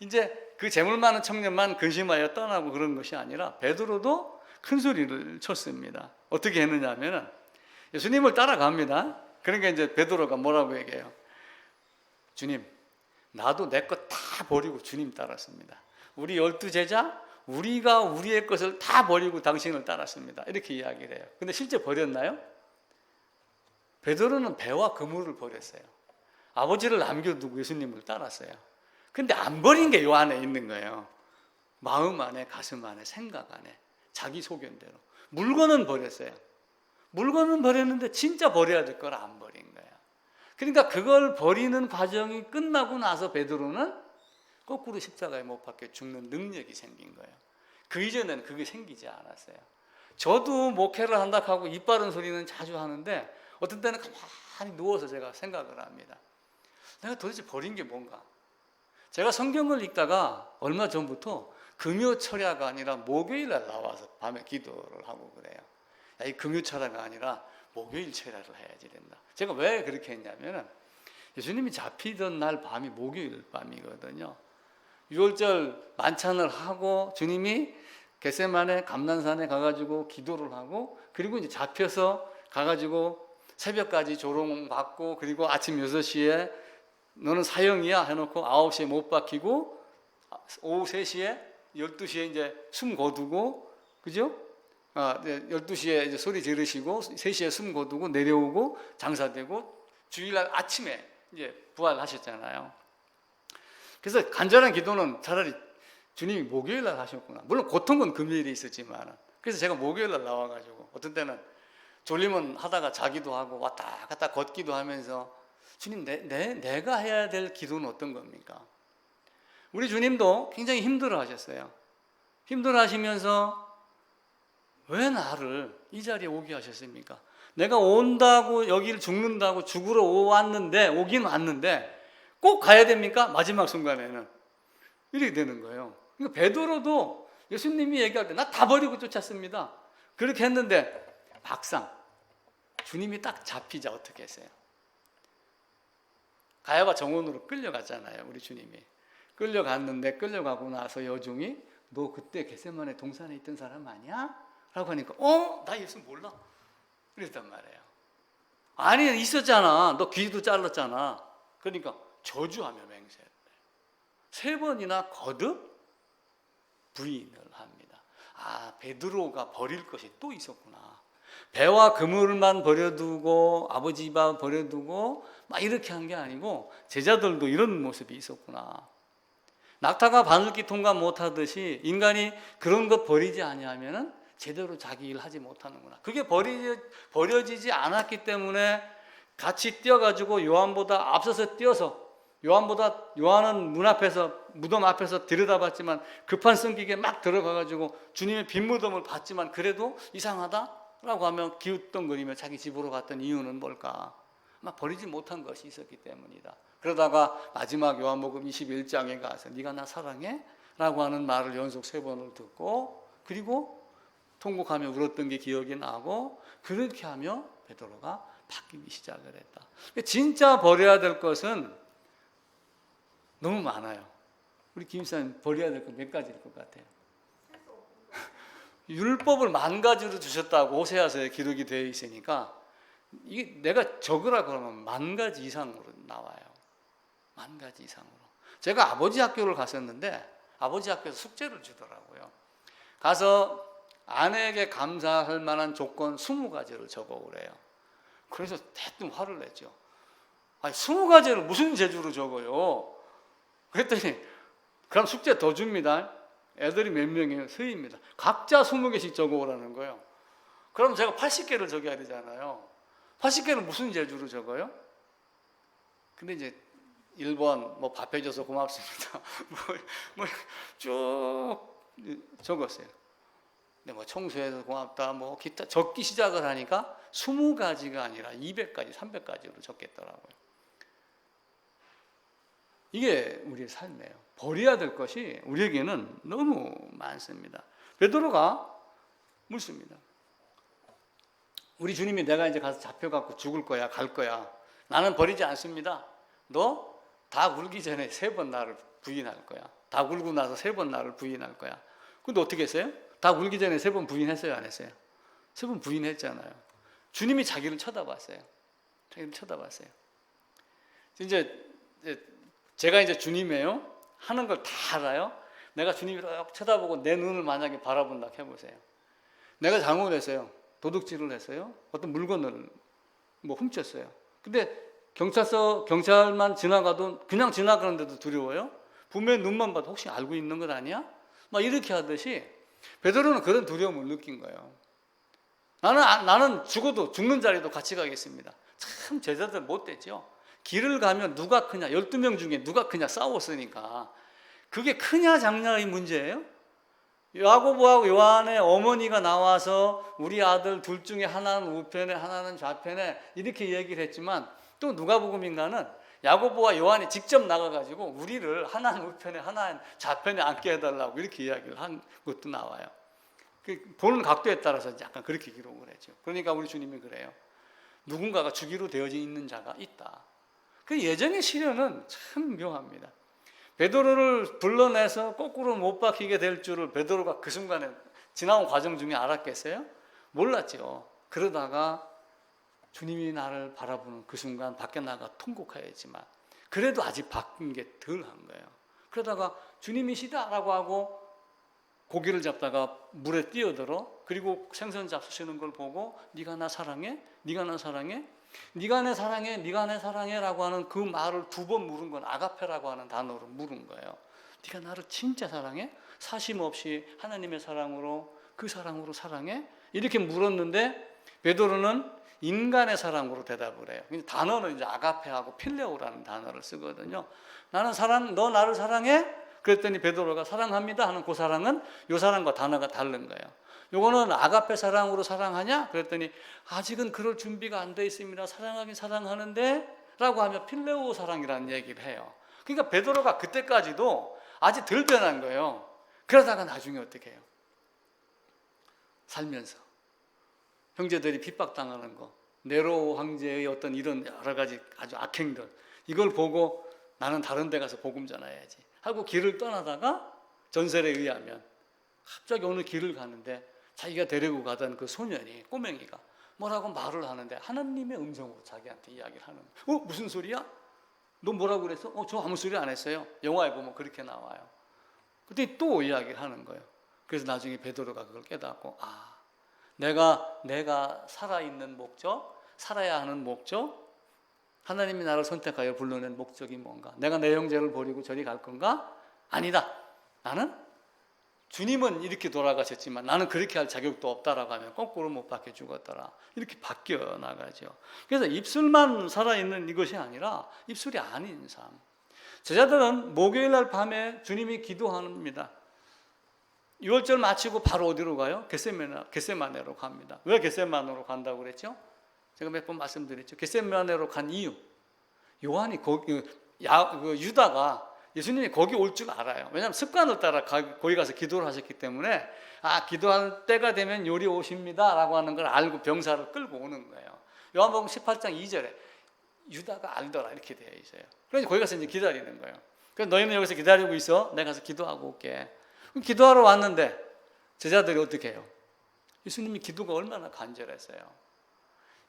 이제 그 재물 많은 청년만 근심하여 떠나고 그런 것이 아니라 베드로도 큰 소리를 쳤습니다. 어떻게 했느냐 하면은 예수님을 따라갑니다. 그러니까 이제 베드로가 뭐라고 얘기해요? 주님, 나도 내 것 다 버리고 주님 따랐습니다. 우리 12제자, 우리가 우리의 것을 다 버리고 당신을 따랐습니다. 이렇게 이야기를 해요. 근데 실제 버렸나요? 베드로는 배와 그물을 버렸어요. 아버지를 남겨두고 예수님을 따랐어요. 근데 안 버린 게 요 안에 있는 거예요. 마음 안에, 가슴 안에, 생각 안에, 자기 소견대로. 물건은 버렸어요. 물건은 버렸는데 진짜 버려야 될 걸 안 버린 거예요. 그러니까 그걸 버리는 과정이 끝나고 나서 베드로는 거꾸로 십자가에 못 박혀 죽는 능력이 생긴 거예요. 그 이전에는 그게 생기지 않았어요. 저도 목회를 한다고 하고 입 바른 소리는 자주 하는데 어떤 때는 가만히 누워서 제가 생각을 합니다. 내가 도대체 버린 게 뭔가? 제가 성경을 읽다가 얼마 전부터 금요철야가 아니라 목요일날 나와서 밤에 기도를 하고 그래요. 이 금요철야가 아니라 목요일 철야를 해야지 된다. 제가 왜 그렇게 했냐면 예수님이 잡히던 날 밤이 목요일 밤이거든요. 6월절 만찬을 하고 주님이 겟세마네 감난산에 가가지고 기도를 하고 그리고 이제 잡혀서 가가지고 새벽까지 조롱받고 그리고 아침 6시에 너는 사형이야 해놓고 9시에 못 박히고 오후 3시에 12시에 이제 숨 거두고 그죠? 12시에 이제 소리 지르시고 3시에 숨 거두고 내려오고 장사되고 주일날 아침에 이제 부활하셨잖아요. 그래서 간절한 기도는 차라리 주님이 목요일날 하셨구나. 물론 고통은 금요일에 있었지만 그래서 제가 목요일날 나와가지고 어떤 때는 졸리면 하다가 자기도 하고 왔다 갔다 걷기도 하면서 주님 내가 해야 될 기도는 어떤 겁니까? 우리 주님도 굉장히 힘들어 하셨어요. 힘들어 하시면서 왜 나를 이 자리에 오게 하셨습니까? 내가 온다고 여기를 죽는다고 죽으러 오긴 왔는데 꼭 가야 됩니까? 마지막 순간에는 이렇게 되는 거예요. 그러니까 베드로도 예수님이 얘기할 때 나 다 버리고 쫓았습니다. 그렇게 했는데 막상 주님이 딱 잡히자 어떻게 했어요? 가야바 정원으로 끌려갔잖아요. 우리 주님이 끌려갔는데 끌려가고 나서 여종이 너 그때 겟세마네 동산에 있던 사람 아니야? 라고 하니까 나 예수 몰라 그랬단 말이에요. 아니 있었잖아. 너 귀도 잘랐잖아. 그러니까 저주하며 맹세를 해요. 3번이나 거듭 부인을 합니다. 베드로가 버릴 것이 또 있었구나. 배와 그물만 버려두고 아버지 밥 버려두고 막 이렇게 한 게 아니고 제자들도 이런 모습이 있었구나. 낙타가 바늘기 통과 못하듯이 인간이 그런 것 버리지 아니하면은 제대로 자기 일 하지 못하는구나. 그게 버려지지 않았기 때문에 같이 뛰어가지고 요한보다 앞서서 뛰어서 요한은 문 앞에서 무덤 앞에서 들여다봤지만 급한 성기게 막 들어가가지고 주님의 빈 무덤을 봤지만 그래도 이상하다라고 하며 기웃덩거리며 자기 집으로 갔던 이유는 뭘까? 막 버리지 못한 것이 있었기 때문이다. 그러다가 마지막 요한복음 21장에 가서 네가 나 사랑해? 라고 하는 말을 연속 3번을 듣고 그리고 통곡하며 울었던 게 기억이 나고 그렇게 하며 베드로가 바뀌기 시작을 했다. 진짜 버려야 될 것은 너무 많아요. 우리 김사님 버려야 될 것 몇 가지일 것 같아요? 율법을 10,000가지로 주셨다고 호세아서에 기록이 되어 있으니까 이게 내가 적으라 그러면 10,000가지 이상으로 나와요. 10,000가지 이상으로. 제가 아버지 학교를 갔었는데 아버지 학교에서 숙제를 주더라고요. 가서 아내에게 감사할 만한 조건 20가지를 적어오래요. 그래서 대뜸 화를 냈죠. 아니 20가지를 무슨 재주로 적어요? 그랬더니 그럼 숙제 더 줍니다. 애들이 몇 명이에요? 서입니다. 각자 20개씩 적어오라는 거예요. 그럼 제가 80개를 적어야 되잖아요. 80개는 무슨 재주로 적어요? 근데 이제 1번 뭐 밥해줘서 고맙습니다. 쭉 적었어요. 근데 뭐 청소해서 고맙다 뭐 기타 적기 시작을 하니까 20가지가 아니라 200가지, 300가지로 적겠더라고요. 이게 우리의 삶이에요. 버려야 될 것이 우리에게는 너무 많습니다. 베드로가 묻습니다. 우리 주님이 내가 이제 가서 잡혀갖고 죽을 거야, 갈 거야. 나는 버리지 않습니다. 너 다 굴기 전에 3번 나를 부인할 거야. 다 굴고 나서 3번 나를 부인할 거야. 근데 어떻게 했어요? 다 굴기 전에 3번 부인했어요, 안 했어요? 3번 부인했잖아요. 주님이 자기를 쳐다봤어요. 자기를 쳐다봤어요. 이제 제가 이제 주님이에요. 하는 걸 다 알아요. 내가 주님을 이렇게 쳐다보고 내 눈을 만약에 바라본다 해보세요. 내가 잘못했어요. 도둑질을 했어요. 어떤 물건을 뭐 훔쳤어요. 근데 경찰만 지나가도 그냥 지나가는데도 두려워요. 분명히 눈만 봐도 혹시 알고 있는 것 아니야? 막 이렇게 하듯이 베드로는 그런 두려움을 느낀 거예요. 나는 죽어도 죽는 자리도 같이 가겠습니다. 참 제자들 못됐죠. 길을 가면 누가 크냐, 12명 중에 누가 크냐 싸웠으니까 그게 크냐 작냐의 문제예요. 야고보하고 요한의 어머니가 나와서 우리 아들 둘 중에 하나는 우편에 하나는 좌편에 이렇게 얘기를 했지만 또 누가복음인가는 야고보와 요한이 직접 나가가지고 우리를 하나는 우편에 하나는 좌편에 앉게 해달라고 이렇게 이야기를 한 것도 나와요. 보는 각도에 따라서 약간 그렇게 기록을 했죠. 그러니까 우리 주님이 그래요. 누군가가 주기로 되어져 있는 자가 있다. 그 예정의 시련은 참 묘합니다. 베드로를 불러내서 거꾸로 못 박히게 될 줄을 베드로가 그 순간에 지나온 과정 중에 알았겠어요? 몰랐죠. 그러다가 주님이 나를 바라보는 그 순간 밖에 나가 통곡하였지만 그래도 아직 바뀐 게 덜한 거예요. 그러다가 주님이시다라고 하고 고기를 잡다가 물에 뛰어들어 그리고 생선 잡수시는 걸 보고 네가 나 사랑해? 네가 나 사랑해? 네가 내 사랑해, 네가 내 사랑해라고 하는 그 말을 2번 물은 건 아가페라고 하는 단어로 물은 거예요. 네가 나를 진짜 사랑해? 사심 없이 하나님의 사랑으로 그 사랑으로 사랑해? 이렇게 물었는데 베드로는 인간의 사랑으로 대답을 해요. 단어는 이제 아가페하고 필레오라는 단어를 쓰거든요. 너 나를 사랑해? 그랬더니 베드로가 사랑합니다 하는 그 사랑은 이 사랑과 단어가 다른 거예요. 요거는 아가페 사랑으로 사랑하냐? 그랬더니 아직은 그럴 준비가 안 돼 있습니다. 사랑하긴 사랑하는데 라고 하면 필레오 사랑이라는 얘기를 해요. 그러니까 베드로가 그때까지도 아직 덜 변한 거예요. 그러다가 나중에 어떻게 해요? 살면서 형제들이 핍박당하는 거, 네로 황제의 어떤 이런 여러 가지 아주 악행들 이걸 보고 나는 다른 데 가서 복음 전해야지 하고 길을 떠나다가 전설에 의하면 갑자기 어느 길을 가는데 자기가 데리고 가던 그 소년이 꼬맹이가 뭐라고 말을 하는데 하나님의 음성으로 자기한테 이야기를 하는 거예요. 무슨 소리야? 너 뭐라고 그랬어? 저 아무 소리 안 했어요. 영화에 보면 그렇게 나와요. 그때 또 이야기를 하는 거예요. 그래서 나중에 베드로가 그걸 깨닫고 내가 살아있는 목적, 살아야 하는 목적, 하나님이 나를 선택하여 불러낸 목적이 뭔가? 내가 내 형제를 버리고 저리 갈 건가? 아니다. 나는 주님은 이렇게 돌아가셨지만 나는 그렇게 할 자격도 없다라고 하면 거꾸로 못 박혀 죽었더라. 이렇게 바뀌어 나가죠. 그래서 입술만 살아있는 이것이 아니라 입술이 아닌 삶. 제자들은 목요일 날 밤에 주님이 기도합니다. 6월절 마치고 바로 어디로 가요? 겟세마네로 갑니다. 왜 겟세마네로 간다고 그랬죠? 제가 몇 번 말씀드렸죠. 겟세마네로 간 이유. 요한이 유다가 예수님이 거기 올 줄 알아요. 왜냐하면 습관을 따라 거기 가서 기도를 하셨기 때문에 기도할 때가 되면 요리 오십니다 라고 하는 걸 알고 병사를 끌고 오는 거예요. 요한복음 18장 2절에 유다가 알더라 이렇게 되어 있어요. 그래서 거기 가서 이제 기다리는 거예요. 그래서 너희는 여기서 기다리고 있어. 내가 가서 기도하고 올게. 기도하러 왔는데 제자들이 어떻게 해요? 예수님이 기도가 얼마나 간절했어요.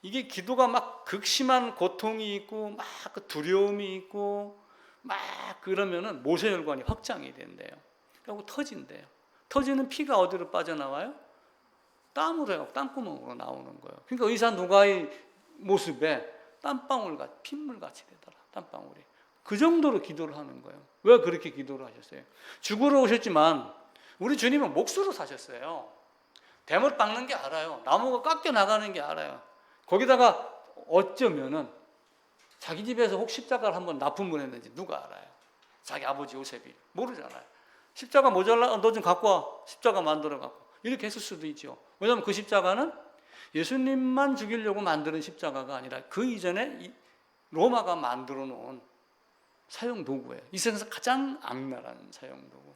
이게 기도가 막 극심한 고통이 있고 막 두려움이 있고 막 그러면은 모세혈관이 확장이 된대요. 그리고 터진대요. 터지는 피가 어디로 빠져나와요? 땀으로 해요. 땀구멍으로 나오는 거예요. 그러니까 의사 누가의 모습에 땀방울같이 핏물같이 되더라. 땀방울이. 그 정도로 기도를 하는 거예요. 왜 그렇게 기도를 하셨어요? 죽으러 오셨지만 우리 주님은 몫으로 사셨어요. 대못 닦는 게 알아요. 나무가 깎여 나가는 게 알아요. 거기다가 어쩌면은 자기 집에서 혹 십자가를 한번 납품을 했는지 누가 알아요? 자기 아버지 요셉이 모르잖아요. 십자가 모자라, 너 좀 갖고 와. 십자가 만들어 갖고 이렇게 했을 수도 있죠. 왜냐하면 그 십자가는 예수님만 죽이려고 만드는 십자가가 아니라 그 이전에 로마가 만들어 놓은 사형 도구예요. 이 세상에서 가장 악랄한 사형 도구.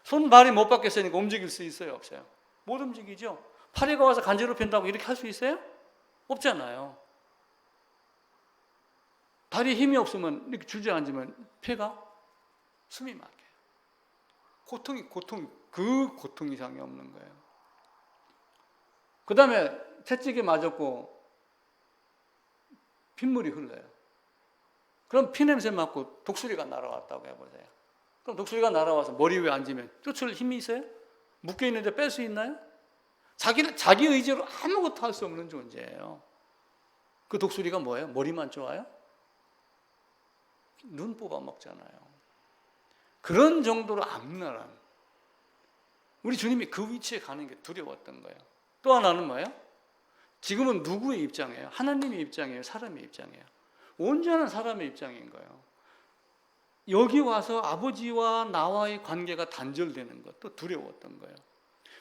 손 발이 못 박혔으니까 움직일 수 있어요, 없어요? 못 움직이죠. 파리가 와서 간지럽힌다고 이렇게 할 수 있어요? 없잖아요. 다리에 힘이 없으면 이렇게 주저앉으면 폐가 숨이 막혀요. 그 고통 이상이 없는 거예요. 그 다음에 채찍에 맞았고 핏물이 흘러요. 그럼 피냄새 맡고 독수리가 날아왔다고 해보세요. 그럼 독수리가 날아와서 머리 위에 앉으면 쫓을 힘이 있어요? 묶여있는데 뺄 수 있나요? 자기 의지로 아무것도 할 수 없는 존재예요. 그 독수리가 뭐예요? 머리만 좋아요? 눈 뽑아 먹잖아요. 그런 정도로 악랄한 우리 주님이 그 위치에 가는 게 두려웠던 거예요. 또 하나는 뭐예요? 지금은 누구의 입장이에요? 하나님의 입장이에요? 사람의 입장이에요? 온전한 사람의 입장인 거예요. 여기 와서 아버지와 나와의 관계가 단절되는 것도 두려웠던 거예요.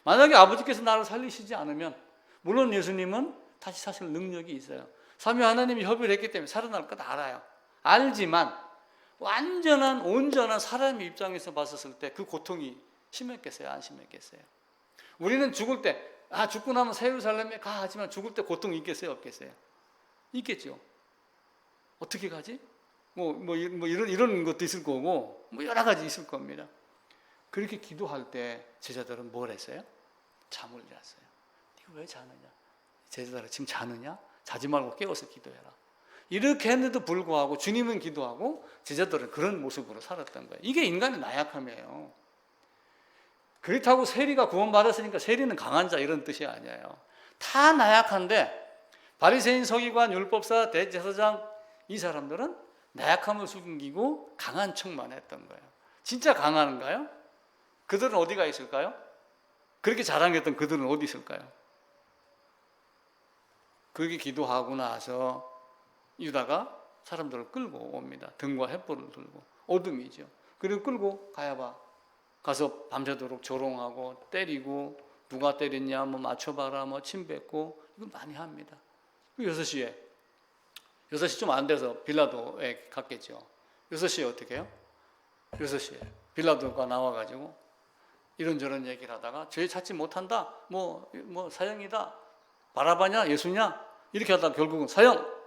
만약에 아버지께서 나를 살리시지 않으면 물론 예수님은 다시 사실 능력이 있어요. 삼위 하나님이 협의를 했기 때문에 살아날 것 알아요. 알지만 완전한 온전한 사람의 입장에서 봤었을 때 그 고통이 심했겠어요? 안 심했겠어요? 우리는 죽을 때 죽고 나면 새 예루살렘에 가 하지만 죽을 때 고통이 있겠어요? 없겠어요? 있겠죠. 어떻게 가지? 이런 것도 있을 거고 뭐 여러 가지 있을 겁니다. 그렇게 기도할 때 제자들은 뭘 했어요? 잠을 잤어요. 이거 왜 자느냐? 제자들은 지금 자느냐? 자지 말고 깨워서 기도해라. 이렇게 했는데도 불구하고 주님은 기도하고 제자들은 그런 모습으로 살았던 거예요. 이게 인간의 나약함이에요. 그렇다고 세리가 구원받았으니까 세리는 강한 자 이런 뜻이 아니에요. 다 나약한데 바리새인, 서기관, 율법사, 대제사장 이 사람들은 나약함을 숨기고 강한 척만 했던 거예요. 진짜 강한가요? 그들은 어디가 있을까요? 그렇게 자랑했던 그들은 어디 있을까요? 그렇게 기도하고 나서 유다가 사람들을 끌고 옵니다. 등과 횃불을 들고 어둠이죠. 그리고 끌고 가서 밤새도록 조롱하고 때리고 누가 때렸냐 맞춰봐라 침 뱉고 이건 많이 합니다. 6시 좀 안 돼서 빌라도에 갔겠죠. 6시에 어떻게 해요? 6시에 빌라도가 나와가지고 이런저런 얘기를 하다가 죄 찾지 못한다 사형이다 바라바냐 예수냐 이렇게 하다가 결국은 사형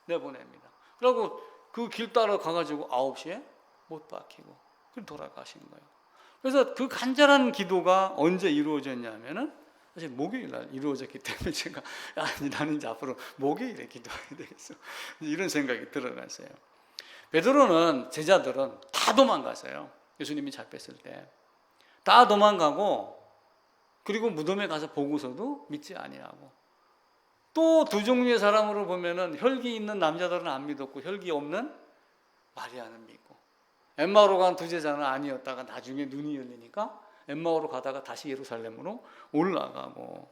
내보냅니다. 그리고 그 길 따라 가가지고 9시에 못 박히고 돌아가신 거예요. 그래서 그 간절한 기도가 언제 이루어졌냐면은 사실 목요일 날 이루어졌기 때문에 제가 나는 이제 앞으로 목요일에 기도해야 되겠어 이런 생각이 들어갔어요. 베드로는 제자들은 다 도망갔어요. 예수님이 잡혔을 때 다 도망가고 그리고 무덤에 가서 보고서도 믿지 아니하고 또 두 종류의 사람으로 보면은 혈기 있는 남자들은 안 믿었고 혈기 없는 마리아는 믿고 엠마오로 간 두 제자는 아니었다가 나중에 눈이 열리니까 엠마오로 가다가 다시 예루살렘으로 올라가고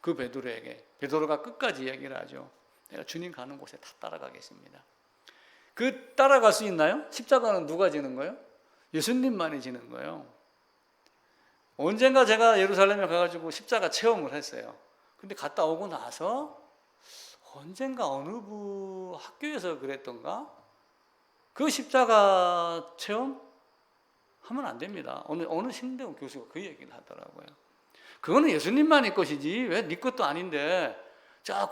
그 베드로가 끝까지 얘기를 하죠. 내가 주님 가는 곳에 다 따라가겠습니다. 그 따라갈 수 있나요? 십자가는 누가 지는 거예요? 예수님만이 지는 거예요. 언젠가 제가 예루살렘에 가가지고 십자가 체험을 했어요. 근데 갔다 오고 나서 언젠가 어느 학교에서 그랬던가 그 십자가 체험 하면 안 됩니다. 어느 신대원 교수가 그 얘기를 하더라고요. 그거는 예수님만의 것이지 왜 네 것도 아닌데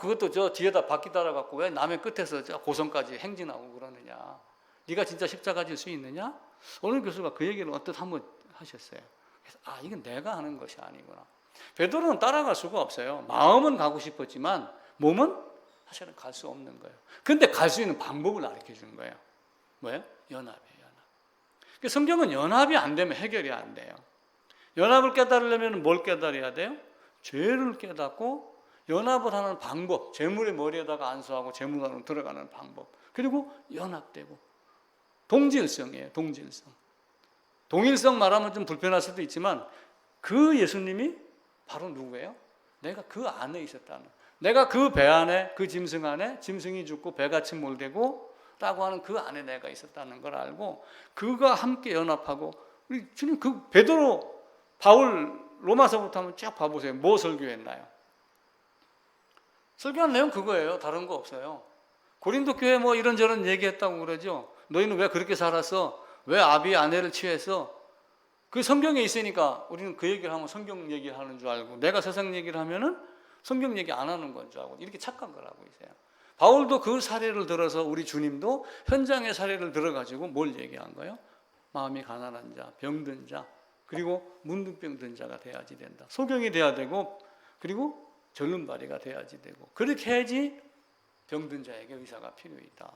그것도 저 뒤에다 바퀴 달아갖고 왜 남의 끝에서 고성까지 행진하고 그러느냐. 네가 진짜 십자가 질 수 있느냐? 어느 교수가 그 얘기를 어떻게 한번 하셨어요. 그래서 이건 내가 하는 것이 아니구나. 베드로는 따라갈 수가 없어요. 마음은 가고 싶었지만 몸은 사실은 갈 수 없는 거예요. 근데 갈 수 있는 방법을 가르쳐 주는 거예요. 뭐예요? 연합이에요. 연합. 성경은 연합이 안 되면 해결이 안 돼요. 연합을 깨달으려면 뭘 깨달아야 돼요? 죄를 깨닫고 연합을 하는 방법, 재물의 머리에다가 안수하고 재물 안으로 들어가는 방법, 그리고 연합되고 동질성이에요. 동질성. 동일성 말하면 좀 불편할 수도 있지만 그 예수님이 바로 누구예요? 내가 그 안에 있었다는, 내가 그 배 안에, 그 짐승 안에 짐승이 죽고 배가 침몰되고 라고 하는 그 안에 내가 있었다는 걸 알고 그가 함께 연합하고, 우리 주님 그 베드로, 바울 로마서부터 한번 쭉 봐보세요. 뭐 설교했나요? 설교한 내용 그거예요. 다른 거 없어요. 고린도 교회 뭐 이런저런 얘기했다고 그러죠. 너희는 왜 그렇게 살았어? 왜 아비의 아내를 취했어? 그 성경에 있으니까 우리는 그 얘기를 하면 성경 얘기를 하는 줄 알고, 내가 세상 얘기를 하면은 성경 얘기 안 하는 건 줄 알고 이렇게 착각 걸 하고 있어요. 바울도 그 사례를 들어서 우리 주님도 현장의 사례를 들어가지고 뭘 얘기한 거예요? 마음이 가난한 자, 병든 자, 그리고 문둥병 든 자가 돼야지 된다. 소경이 돼야 되고, 그리고 절름발이가 돼야지 되고, 그렇게 해야지 병든 자에게 의사가 필요이다.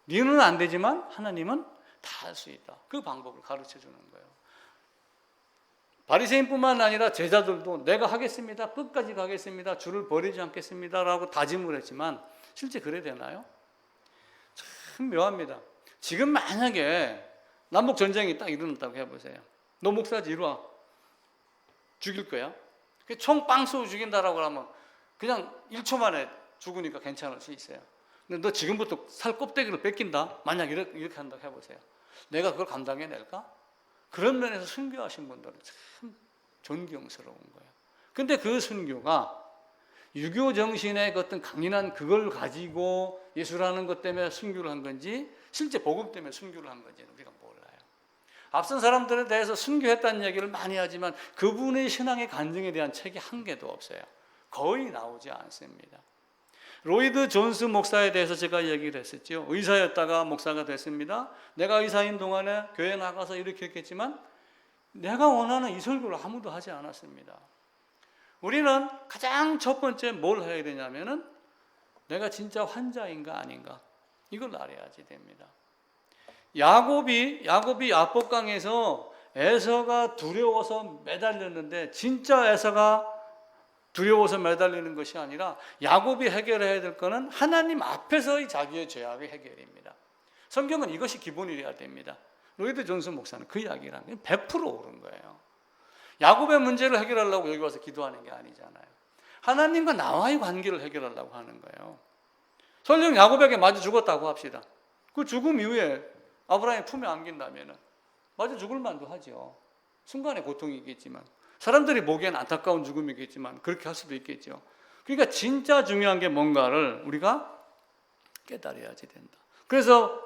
니는 안 되지만 하나님은 다 할 수 있다. 그 방법을 가르쳐 주는 거예요. 바리새인뿐만 아니라 제자들도 내가 하겠습니다, 끝까지 가겠습니다, 주를 버리지 않겠습니다 라고 다짐을 했지만 실제 그래 되나요? 참 묘합니다. 지금 만약에 남북전쟁이 딱 일어났다고 해보세요. 너 목사지, 이리 와. 죽일 거야? 총 빵 쏘고 죽인다라고 하면 그냥 1초 만에 죽으니까 괜찮을 수 있어요. 근데 너 지금부터 살 껍데기를 뺏긴다? 만약 이렇게 한다고 해보세요. 내가 그걸 감당해낼까? 그런 면에서 순교하신 분들은 참 존경스러운 거예요. 근데 그 순교가 유교 정신의 어떤 강인한 그걸 가지고 예수라는 것 때문에 순교를 한 건지, 실제 복음 때문에 순교를 한 건지는 우리가 몰라요. 앞선 사람들에 대해서 순교했다는 얘기를 많이 하지만 그분의 신앙의 간증에 대한 책이 한 개도 없어요. 거의 나오지 않습니다. 로이드 존스 목사에 대해서 제가 얘기를 했었죠. 의사였다가 목사가 됐습니다. 내가 의사인 동안에 교회 나가서 이렇게 했겠지만 내가 원하는 이 설교를 아무도 하지 않았습니다. 우리는 가장 첫 번째 뭘 해야 되냐면은 내가 진짜 환자인가 아닌가, 이걸 알아야지 됩니다. 야곱이 야복강에서 에서가 두려워서 매달렸는데, 진짜 에서가 두려워서 매달리는 것이 아니라 야곱이 해결해야 될 것은 하나님 앞에서의 자기의 죄악의 해결입니다. 성경은 이것이 기본이어야 됩니다. 로이드 존스 목사는 그 이야기랑 100% 옳은 거예요. 야곱의 문제를 해결하려고 여기 와서 기도하는 게 아니잖아요. 하나님과 나와의 관계를 해결하려고 하는 거예요. 설령 야곱에게 맞아 죽었다고 합시다. 그 죽음 이후에 아브라함의 품에 안긴다면 맞아 죽을 만도 하죠. 순간의 고통이겠지만, 사람들이 보기엔 안타까운 죽음이겠지만 그렇게 할 수도 있겠죠. 그러니까 진짜 중요한 게 뭔가를 우리가 깨달아야지 된다. 그래서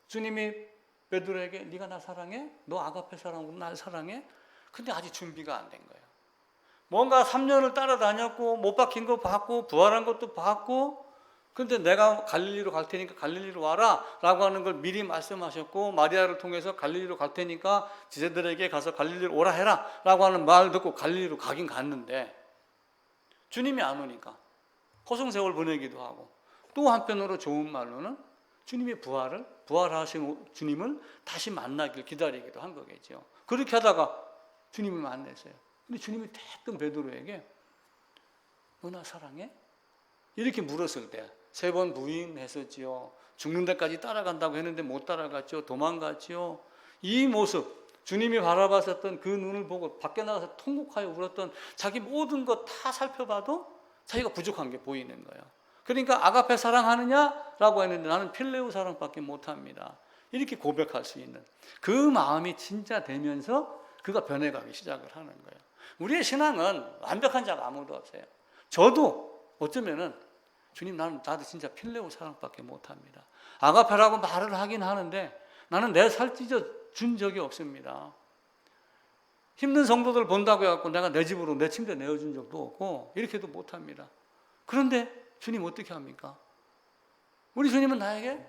주님이 베드로에게 네가 나 사랑해? 너 아가페 사랑하고 날 사랑해? 근데 아직 준비가 안 된 거예요. 뭔가 3년을 따라다녔고 못 박힌 거 봤고 부활한 것도 봤고, 근데 내가 갈릴리로 갈 테니까 갈릴리로 와라 라고 하는 걸 미리 말씀하셨고, 마리아를 통해서 갈릴리로 갈 테니까 지제들에게 가서 갈릴리로 오라 해라 라고 하는 말 듣고 갈릴리로 가긴 갔는데 주님이 안 오니까 허송세월 보내기도 하고, 또 한편으로 좋은 말로는 주님의 부활하신 주님을 다시 만나길 기다리기도 한 거겠죠. 그렇게 하다가 주님을 만났어요. 근데 주님이 대뜸 베드로에게 너 나 사랑해? 이렇게 물었을 때 3번 부인했었지요. 죽는 데까지 따라간다고 했는데 못 따라갔죠. 도망갔죠. 이 모습, 주님이 바라봤었던 그 눈을 보고 밖에 나가서 통곡하여 울었던 자기 모든 것 다 살펴봐도 자기가 부족한 게 보이는 거예요. 그러니까 아가페 사랑하느냐라고 했는데 나는 필레오 사랑밖에 못합니다. 이렇게 고백할 수 있는 그 마음이 진짜 되면서 그가 변해가기 시작을 하는 거예요. 우리의 신앙은 완벽한 자가 아무도 없어요. 저도 어쩌면은 주님 나도 진짜 필레오 사랑밖에 못합니다. 아가페라고 말을 하긴 하는데 나는 내 살 찢어 준 적이 없습니다. 힘든 성도들 본다고 해갖고 내가 내 집으로 내 침대 내어준 적도 없고 이렇게도 못합니다. 그런데 주님 어떻게 합니까? 우리 주님은 나에게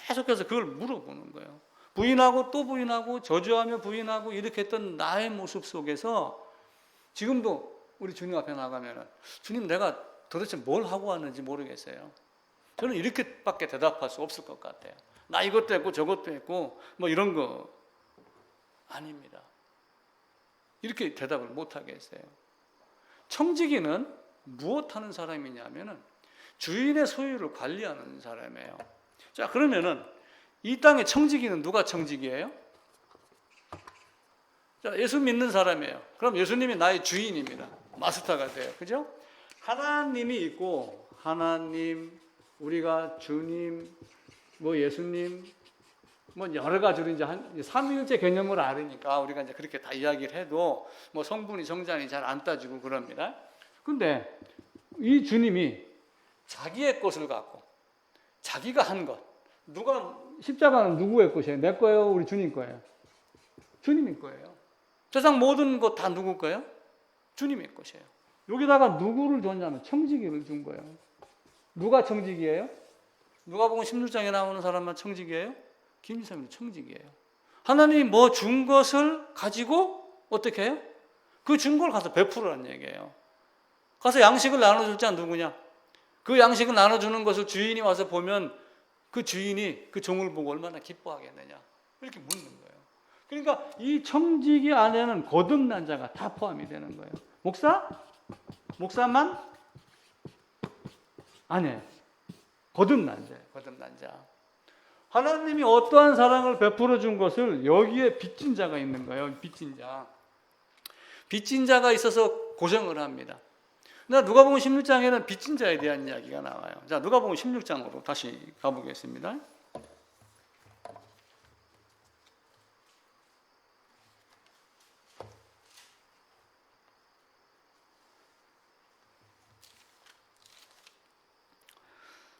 계속해서 그걸 물어보는 거예요. 부인하고 또 부인하고 저주하며 부인하고 이렇게 했던 나의 모습 속에서 지금도 우리 주님 앞에 나가면 주님 내가 도대체 뭘 하고 왔는지 모르겠어요. 저는 이렇게밖에 대답할 수 없을 것 같아요. 나 이것도 했고 저것도 했고 뭐 이런 거 아닙니다. 이렇게 대답을 못 하겠어요. 청지기는 무엇 하는 사람이냐면은 주인의 소유를 관리하는 사람이에요. 자, 그러면은 이 땅의 청지기는 누가 청지기예요? 자, 예수 믿는 사람이에요. 그럼 예수님이 나의 주인입니다. 마스터가 돼요. 그죠? 하나님이 있고, 하나님, 우리가 주님, 뭐 예수님, 뭐 여러 가지로 이제 삼위일체 개념을 알으니까 우리가 이제 그렇게 다 이야기를 해도 뭐 성분이 성장이 잘 안 따지고 그럽니다. 근데 이 주님이 자기의 것을 갖고 자기가 한 것, 누가 십자가는 누구의 것이에요? 내 거예요? 우리 주님 거예요? 주님의 거예요. 세상 모든 것 다 누구 거예요? 주님의 것이에요. 여기다가 누구를 줬냐면 청지기를 준 거예요. 누가 청지기예요? 누가복음 16장에 나오는 사람만 청지기예요? 김지삼이 청지기예요. 하나님이 뭐 준 것을 가지고 어떻게 해요? 그 준 걸 가서 베풀으라는 얘기예요. 가서 양식을 나눠줄 자 누구냐? 그 양식을 나눠주는 것을 주인이 와서 보면 그 주인이 그 종을 보고 얼마나 기뻐하겠느냐? 이렇게 묻는 거예요. 그러니까 이 청지기 안에는 거듭난 자가 다 포함이 되는 거예요. 목사? 목사만? 아니에요. 거듭난 자예요. 거듭난 자. 하나님이 어떠한 사랑을 베풀어 준 것을 여기에 빚진 자가 있는 거예요. 빚진 자. 빚진 자가 있어서 고생을 합니다. 누가복음 16장에는 빚진 자에 대한 이야기가 나와요. 자, 누가복음 16장으로 다시 가보겠습니다.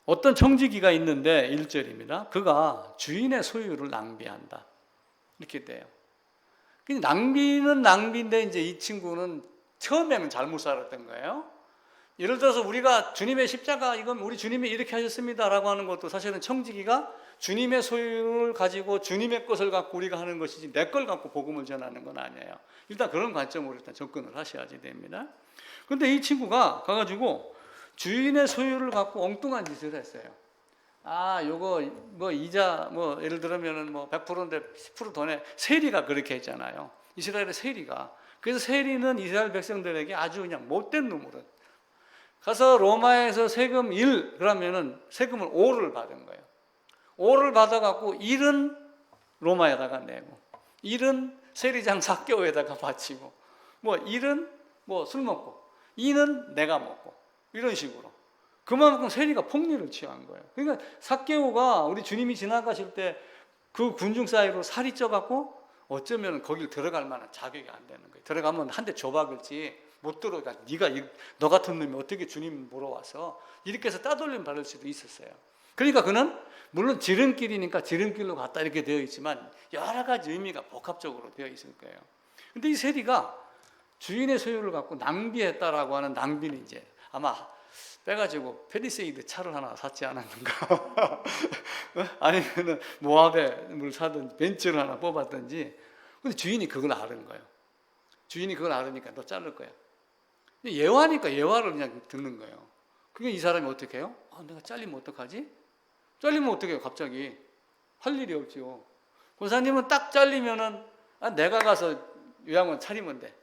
어떤 청지기가 있는데 1절입니다. 그가 주인의 소유를 낭비한다. 이렇게 돼요. 낭비는 낭비인데 이제 이 친구는 처음에는 잘못 살았던 거예요. 예를 들어서 우리가 주님의 십자가 이건 우리 주님이 이렇게 하셨습니다라고 하는 것도 사실은 청지기가 주님의 소유를 가지고 주님의 것을 갖고 우리가 하는 것이지 내 걸 갖고 복음을 전하는 건 아니에요. 일단 그런 관점으로 일단 접근을 하셔야지 됩니다. 그런데 이 친구가 가가지고 주인의 소유를 갖고 엉뚱한 짓을 했어요. 요거 뭐 이자 뭐 예를 들면은 뭐 100%인데 10% 더 내. 세리가 그렇게 했잖아요. 이스라엘의 세리가. 그래서 세리는 이스라엘 백성들에게 아주 그냥 못된 놈으로 가서 로마에서 세금 1 그러면은 세금을 5를 받은 거예요. 5를 받아갖고 1은 로마에다가 내고 1은 세리장 삭개오에다가 바치고 뭐 1은 뭐 술 먹고 2는 내가 먹고 이런 식으로 그만큼 세리가 폭리를 취한 거예요. 그러니까 삭개오가 우리 주님이 지나가실 때 그 군중 사이로 살이 쪄갖고 어쩌면 거길 들어갈 만한 자격이 안 되는 거예요. 들어가면 한 대 줘박을지 못 들어가. 너 같은 놈이 어떻게 주님 보러 와서 이렇게 해서 따돌림 받을 수도 있었어요. 그러니까 그는 물론 지름길이니까 지름길로 갔다 이렇게 되어 있지만 여러 가지 의미가 복합적으로 되어 있을 거예요. 근데 이 세리가 주인의 소유를 갖고 낭비했다라고 하는 낭비는 이제 아마 빼가지고 페리세이드 차를 하나 샀지 않았는가 아니면 모압에 뭘 사든 벤츠를 하나 뽑았든지. 근데 주인이 그걸 아는 거예요. 주인이 그걸 알으니까 너 자를 거야. 예화니까 예화를 그냥 듣는 거예요. 그게 이 사람이 어떻게 해요? 내가 잘리면 어떡하지? 잘리면 어떻게 해요? 갑자기 할 일이 없죠. 권사님은 딱 잘리면은 내가 가서 요양원 차리면 돼.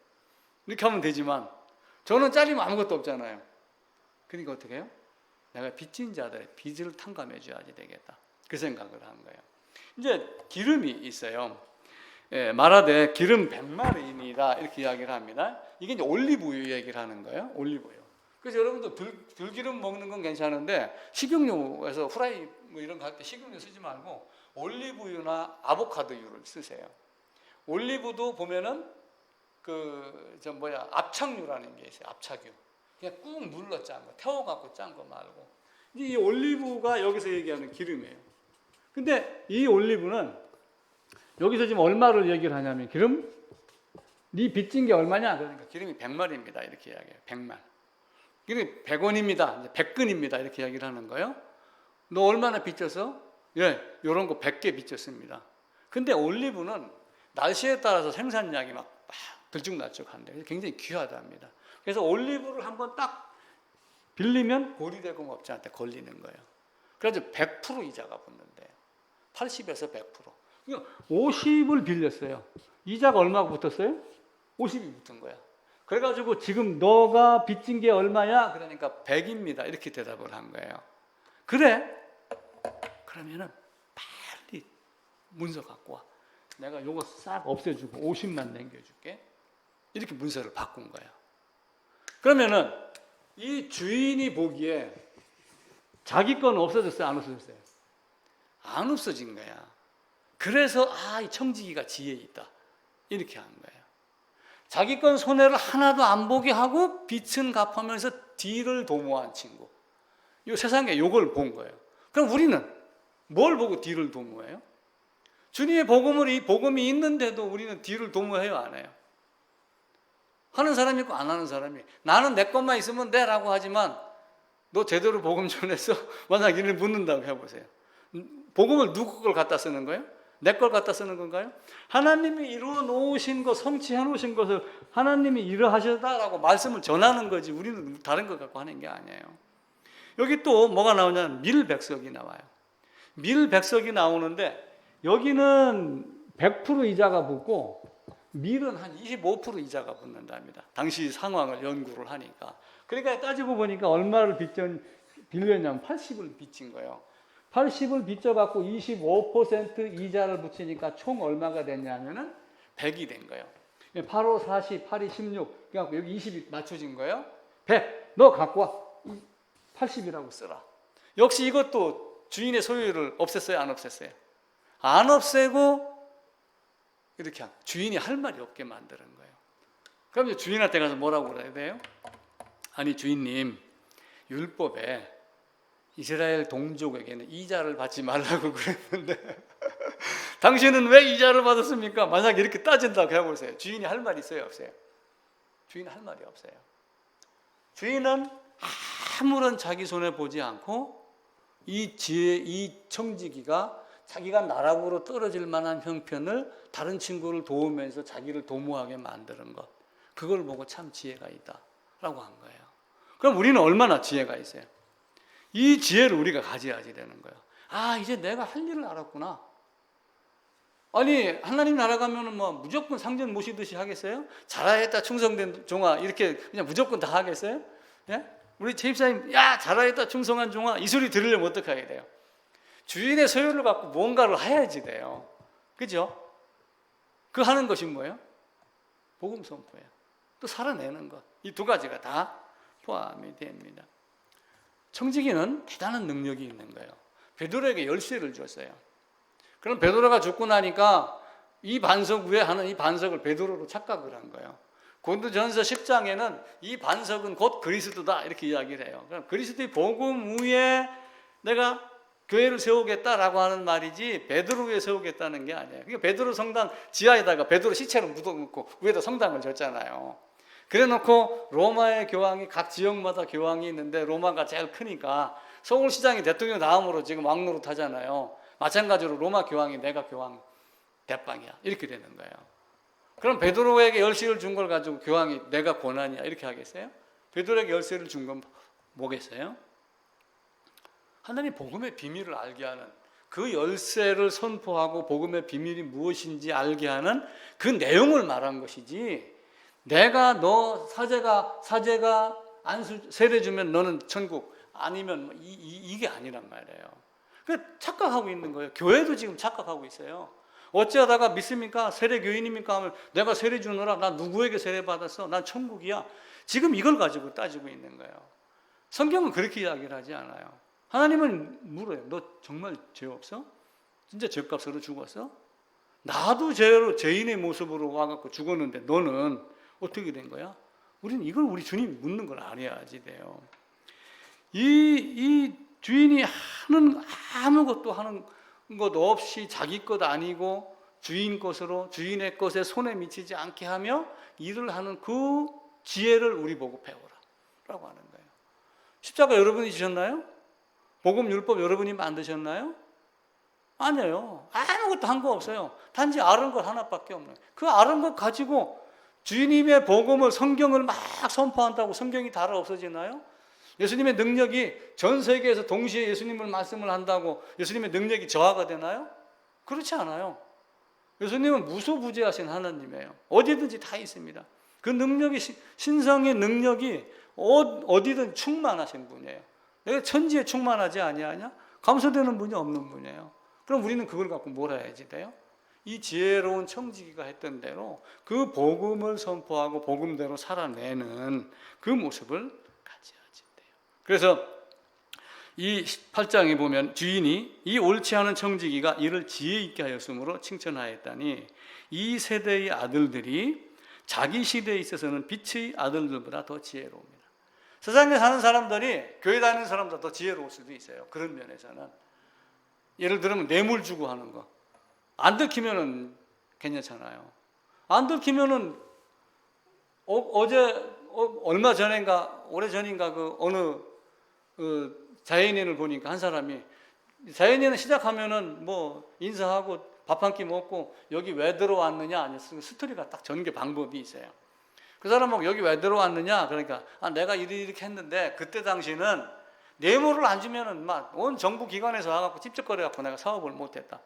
이렇게 하면 되지만 저는 잘리면 아무것도 없잖아요. 그러니까 어떻게 해요? 내가 빚진 자들의 빚을 탕감해 줘야지 되겠다. 그 생각을 한 거예요. 이제 기름이 있어요. 말하되 기름 100마리이다 이렇게 이야기를 합니다. 이게 이제 올리브유 얘기를 하는 거예요. 올리브유. 그래서 여러분도 들기름 먹는 건 괜찮은데 식용유에서 후라이 뭐 이런 거 할 때 식용유 쓰지 말고 올리브유나 아보카도유를 쓰세요. 올리브도 보면은 압착유라는 게 있어요. 압착유. 그냥 꾹 눌러 짠 거, 태워갖고 짠 거 말고. 이 올리브가 여기서 얘기하는 기름이에요. 근데 이 올리브는 여기서 지금 얼마를 얘기를 하냐면 기름? 네 빚진 게 얼마냐? 그러니까 기름이 100마리입니다. 이렇게 이야기해요. 100만. 기름이 100원입니다. 100근입니다. 이렇게 이야기를 하는 거예요. 너 얼마나 빚져서? 이런 거 100개 빚졌습니다. 근데 올리브는 날씨에 따라서 생산량이 막 들쭉날쭉한데 굉장히 귀하답니다. 그래서 올리브를 한번 딱 빌리면 고리대금업자한테 걸리는 거예요. 그래서 100% 이자가 붙는데요. 80에서 100%. 그러니까 50을 빌렸어요. 이자가 얼마가 붙었어요? 50이 붙은 거야. 그래가지고 지금 너가 빚진 게 얼마야? 그러니까 100입니다. 이렇게 대답을 한 거예요. 그래? 그러면은 빨리 문서 갖고 와. 내가 요거 싹 없애주고 50만 남겨줄게. 이렇게 문서를 바꾼 거예요. 그러면은 이 주인이 보기에 자기 건 없어졌어요? 안 없어졌어요? 안 없어진 거야. 그래서 이 청지기가 지혜에 있다. 이렇게 한 거예요. 자기 건 손해를 하나도 안 보게 하고 빚은 갚으면서 뒤를 도모한 친구. 이 세상에 요걸 본 거예요. 그럼 우리는 뭘 보고 뒤를 도모해요? 주님의 이 복음이 있는데도 우리는 뒤를 도모해요, 안 해요? 하는 사람이 있고 안 하는 사람이. 나는 내 것만 있으면 돼라고 하지만 너 제대로 복음 전했어? 만약 이를 묻는다고 해보세요. 복음을 누구 걸 갖다 쓰는 거예요? 내 걸 갖다 쓰는 건가요? 하나님이 이루어 놓으신 것, 성취해 놓으신 것을 하나님이 이러하셨다라고 말씀을 전하는 거지 우리는 다른 것 갖고 하는 게 아니에요. 여기 또 뭐가 나오냐면 밀백석이 나와요. 밀백석이 나오는데 여기는 100% 이자가 붙고 밀은 한 25% 이자가 붙는답니다. 당시 상황을 연구를 하니까. 그러니까 따지고 보니까 얼마를 빌렸냐면 80을 빚진 거예요. 80을 빚져갖고 25% 이자를 붙이니까 총 얼마가 됐냐면은 100이 된 거예요. 8, 5, 40, 8, 2, 16. 그러니까 여기 20이 맞춰진 거예요. 100. 너 갖고 와. 80이라고 써라. 역시 이것도 주인의 소유를 없앴어요? 안 없앴어요? 안 없애고 이렇게 주인이 할 말이 없게 만드는 거예요. 그럼 이제 주인한테 가서 뭐라고 그래야 돼요? 아니 주인님, 율법에 이스라엘 동족에게는 이자를 받지 말라고 그랬는데 당신은 왜 이자를 받았습니까? 만약 이렇게 따진다고 해보세요. 주인이 할 말이 있어요, 없어요? 주인은 할 말이 없어요. 주인은 아무런 자기 손해 보지 않고 이 청지기가 자기가 나락으로 떨어질 만한 형편을 다른 친구를 도우면서 자기를 도모하게 만드는 것, 그걸 보고 참 지혜가 있다라고 한 거예요. 그럼 우리는 얼마나 지혜가 있어요? 이 지혜를 우리가 가져야지 되는 거예요. 이제 내가 할 일을 알았구나. 아니 하나님 나라 가면은 뭐 무조건 상전 모시듯이 하겠어요? 잘하였다 충성된 종아 이렇게 그냥 무조건 다 하겠어요? 예? 우리 제입사님 야 잘하였다 충성한 종아 이 소리 들으려면 어떻게 해야 돼요? 주인의 소유를 갖고 뭔가를 해야지 돼요. 그죠? 그 하는 것이 뭐예요? 복음 선포예요. 또 살아내는 것. 이 두 가지가 다 포함이 됩니다. 청지기는 대단한 능력이 있는 거예요. 베드로에게 열쇠를 줬어요. 그럼 베드로가 죽고 나니까 이 반석 위에 하는 이 반석을 베드로로 착각을 한 거예요. 고린도전서 10장에는 이 반석은 곧 그리스도다 이렇게 이야기를 해요. 그럼 그리스도의 복음 위에 내가 교회를 세우겠다라고 하는 말이지 베드로 위에 세우겠다는 게 아니에요. 그러니까 베드로 성당 지하에다가 베드로 시체를 묻어놓고 위에다 성당을 졌잖아요. 그래놓고 로마의 교황이 각 지역마다 교황이 있는데 로마가 제일 크니까 서울시장이 대통령 다음으로 지금 왕노릇 하잖아요. 마찬가지로 로마 교황이 내가 교황 대빵이야 이렇게 되는 거예요. 그럼 베드로에게 열쇠를 준 걸 가지고 교황이 내가 고난이야 이렇게 하겠어요? 베드로에게 열쇠를 준 건 뭐겠어요? 하나님 복음의 비밀을 알게 하는 그 열쇠를 선포하고 복음의 비밀이 무엇인지 알게 하는 그 내용을 말한 것이지 내가 너 사제가 안수 세례 주면 너는 천국 아니면 이게 아니란 말이에요. 그 착각하고 있는 거예요. 교회도 지금 착각하고 있어요. 어찌하다가 믿습니까? 세례 교인입니까? 하면 내가 세례 주느라 나 누구에게 세례 받았어? 난 천국이야. 지금 이걸 가지고 따지고 있는 거예요. 성경은 그렇게 이야기를 하지 않아요. 하나님은 물어요. 너 정말 죄 없어? 진짜 죄값으로 죽었어? 나도 죄인의 모습으로 와갖고 죽었는데 너는 어떻게 된 거야? 우리는 이걸 우리 주님이 묻는 걸 알아야지 돼요. 이 주인이 아무것도 하는 것 없이 자기 것 아니고 주인 것으로 주인의 것에 손에 미치지 않게 하며 일을 하는 그 지혜를 우리 보고 배워라 라고 하는 거예요. 십자가 여러분이 지셨나요? 복음 율법 여러분이 만드셨나요? 아니에요. 아무것도 한 거 없어요. 단지 아는 것 하나밖에 없는 거예요. 그 아는 것 가지고 주님의 복음을 성경을 막 선포한다고 성경이 다 없어지나요? 예수님의 능력이 전 세계에서 동시에 예수님을 말씀을 한다고 예수님의 능력이 저하가 되나요? 그렇지 않아요. 예수님은 무소부재하신 하나님이에요. 어디든지 다 있습니다. 그 능력이 신성의 능력이 어디든 충만하신 분이에요. 내가 천지에 충만하지 아니하냐? 감소되는 분이 없는 분이에요. 그럼 우리는 그걸 갖고 뭘 해야지 돼요? 이 지혜로운 청지기가 했던 대로 그 복음을 선포하고 복음대로 살아내는 그 모습을 가져야지 돼요. 그래서 이 8장에 보면 주인이 이 옳지 않은 청지기가 이를 지혜 있게 하였으므로 칭찬하였다니 이 세대의 아들들이 자기 시대에 있어서는 빛의 아들들보다 더 지혜로웁니다. 세상에 사는 사람들이 교회 다니는 사람보다 더 지혜로울 수도 있어요. 그런 면에서는 예를 들면 뇌물 주고 하는 거 안 들키면은 괜찮잖아요. 안 들키면은 얼마 전인가 오래 전인가 그 어느 자연인을 보니까 한 사람이 자연인은 시작하면은 뭐 인사하고 밥 한 끼 먹고 여기 왜 들어왔느냐 아니 스토리가 딱 전개 방법이 있어요. 그 사람하고 여기 왜 들어왔느냐 그러니까 내가 이렇게 했는데 그때 당시는 뇌물을 안 주면은 막 온 정부 기관에서 와갖고 찝쩍거려 갖고 내가 사업을 못했다.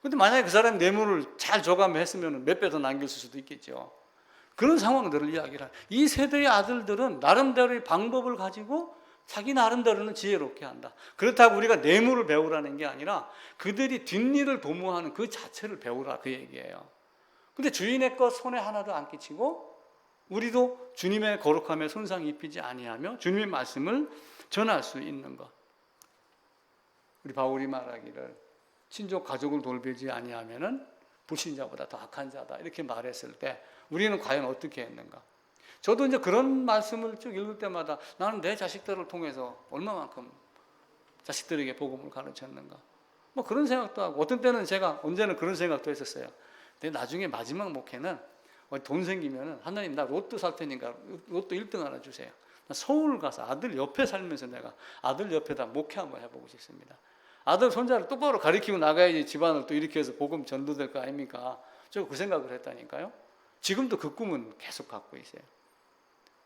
근데 만약에 그 사람이 뇌물을 잘 줘가면서 몇 배 더 남겼을 수도 있겠죠. 그런 상황들을 이야기를 해요. 이 세대의 아들들은 나름대로의 방법을 가지고 자기 나름대로는 지혜롭게 한다. 그렇다고 우리가 뇌물을 배우라는 게 아니라 그들이 뒷일을 도모하는 그 자체를 배우라 그 얘기예요. 근데 주인의 것 손에 하나도 안 끼치고 우리도 주님의 거룩함에 손상 입히지 아니하며 주님의 말씀을 전할 수 있는 것. 우리 바울이 말하기를 친족 가족을 돌보지 아니하면은 불신자보다 더 악한 자다 이렇게 말했을 때 우리는 과연 어떻게 했는가? 저도 이제 그런 말씀을 쭉 읽을 때마다 나는 내 자식들을 통해서 얼마만큼 자식들에게 복음을 가르쳤는가? 뭐 그런 생각도 하고 어떤 때는 제가 언제는 그런 생각도 했었어요. 내 나중에 마지막 목회는 돈 생기면은 하나님 나 로또 살 테니까 로또 1등 하나 주세요. 나 서울 가서 아들 옆에 살면서 내가 아들 옆에다 목회 한번 해보고 싶습니다. 아들 손자를 똑바로 가르치고 나가야지 집안을 또 이렇게 해서 복음 전도될 거 아닙니까? 저 그 생각을 했다니까요. 지금도 그 꿈은 계속 갖고 있어요.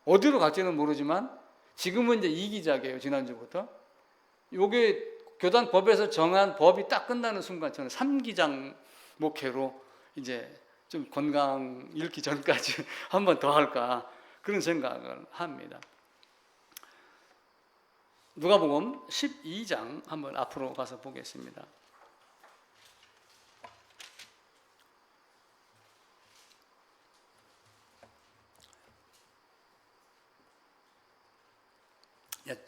어디로 갈지는 모르지만 지금은 이제 이기작이에요. 지난주부터. 요게 교단 법에서 정한 법이 딱 끝나는 순간 저는 3기장 목회로 이제 좀 건강 잃기 전까지 한 번 더 할까 그런 생각을 합니다. 누가복음 12장 한번 앞으로 가서 보겠습니다.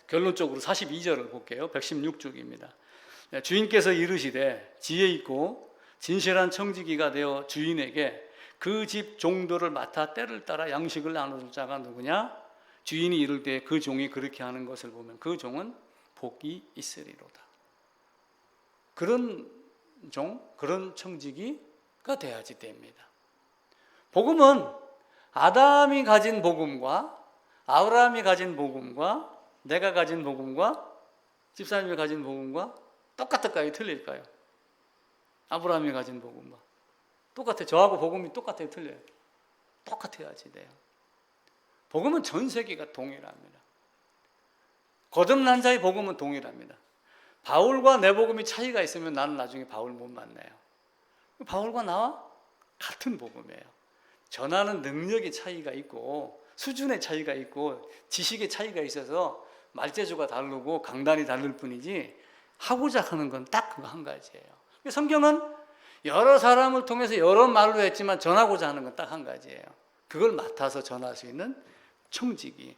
결론적으로 42절을 볼게요. 116쪽입니다. 주인께서 이르시되 지혜 있고 진실한 청지기가 되어 주인에게 그 집 종도를 맡아 때를 따라 양식을 나눠줄 자가 누구냐? 주인이 이를 때 그 종이 그렇게 하는 것을 보면 그 종은 복이 있으리로다. 그런 종, 그런 청지기가 돼야지 됩니다. 복음은 아담이 가진 복음과 아브라함이 가진 복음과 내가 가진 복음과 집사님이 가진 복음과 똑같을까요? 틀릴까요? 아브라함이 가진 복음과 똑같아요. 저하고 복음이 똑같아요? 틀려요? 똑같아야지 돼요. 복음은 전 세계가 동일합니다. 거듭난 자의 복음은 동일합니다. 바울과 내 복음이 차이가 있으면 나는 나중에 바울 못 만나요. 바울과 나와 같은 복음이에요. 전하는 능력의 차이가 있고 수준의 차이가 있고 지식의 차이가 있어서 말재주가 다르고 강단이 다를 뿐이지 하고자 하는 건 딱 그거 한 가지예요. 성경은 여러 사람을 통해서 여러 말로 했지만 전하고자 하는 건 딱 한 가지예요. 그걸 맡아서 전할 수 있는 청지기,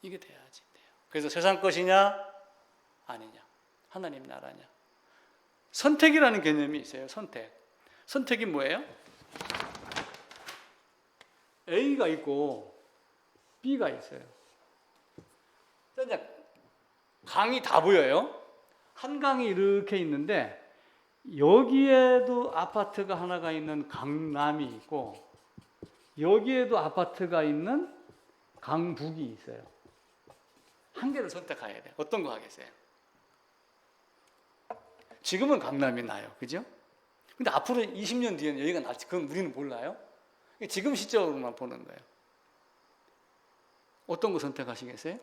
이게 돼야지 돼요. 그래서 세상 것이냐 아니냐, 하나님 나라냐. 선택이라는 개념이 있어요. 선택이 뭐예요? A가 있고 B가 있어요. 강이 다 보여요. 한 강이 이렇게 있는데 여기에도 아파트가 하나가 있는 강남이 있고 여기에도 아파트가 있는 강북이 있어요. 한 개를 선택해야 돼요. 어떤 거 하겠어요? 지금은 강남이 나요. 그죠? 근데 앞으로 20년 뒤에는 여기가 날지 그건 우리는 몰라요. 지금 시점으로만 보는 거예요. 어떤 거 선택하시겠어요?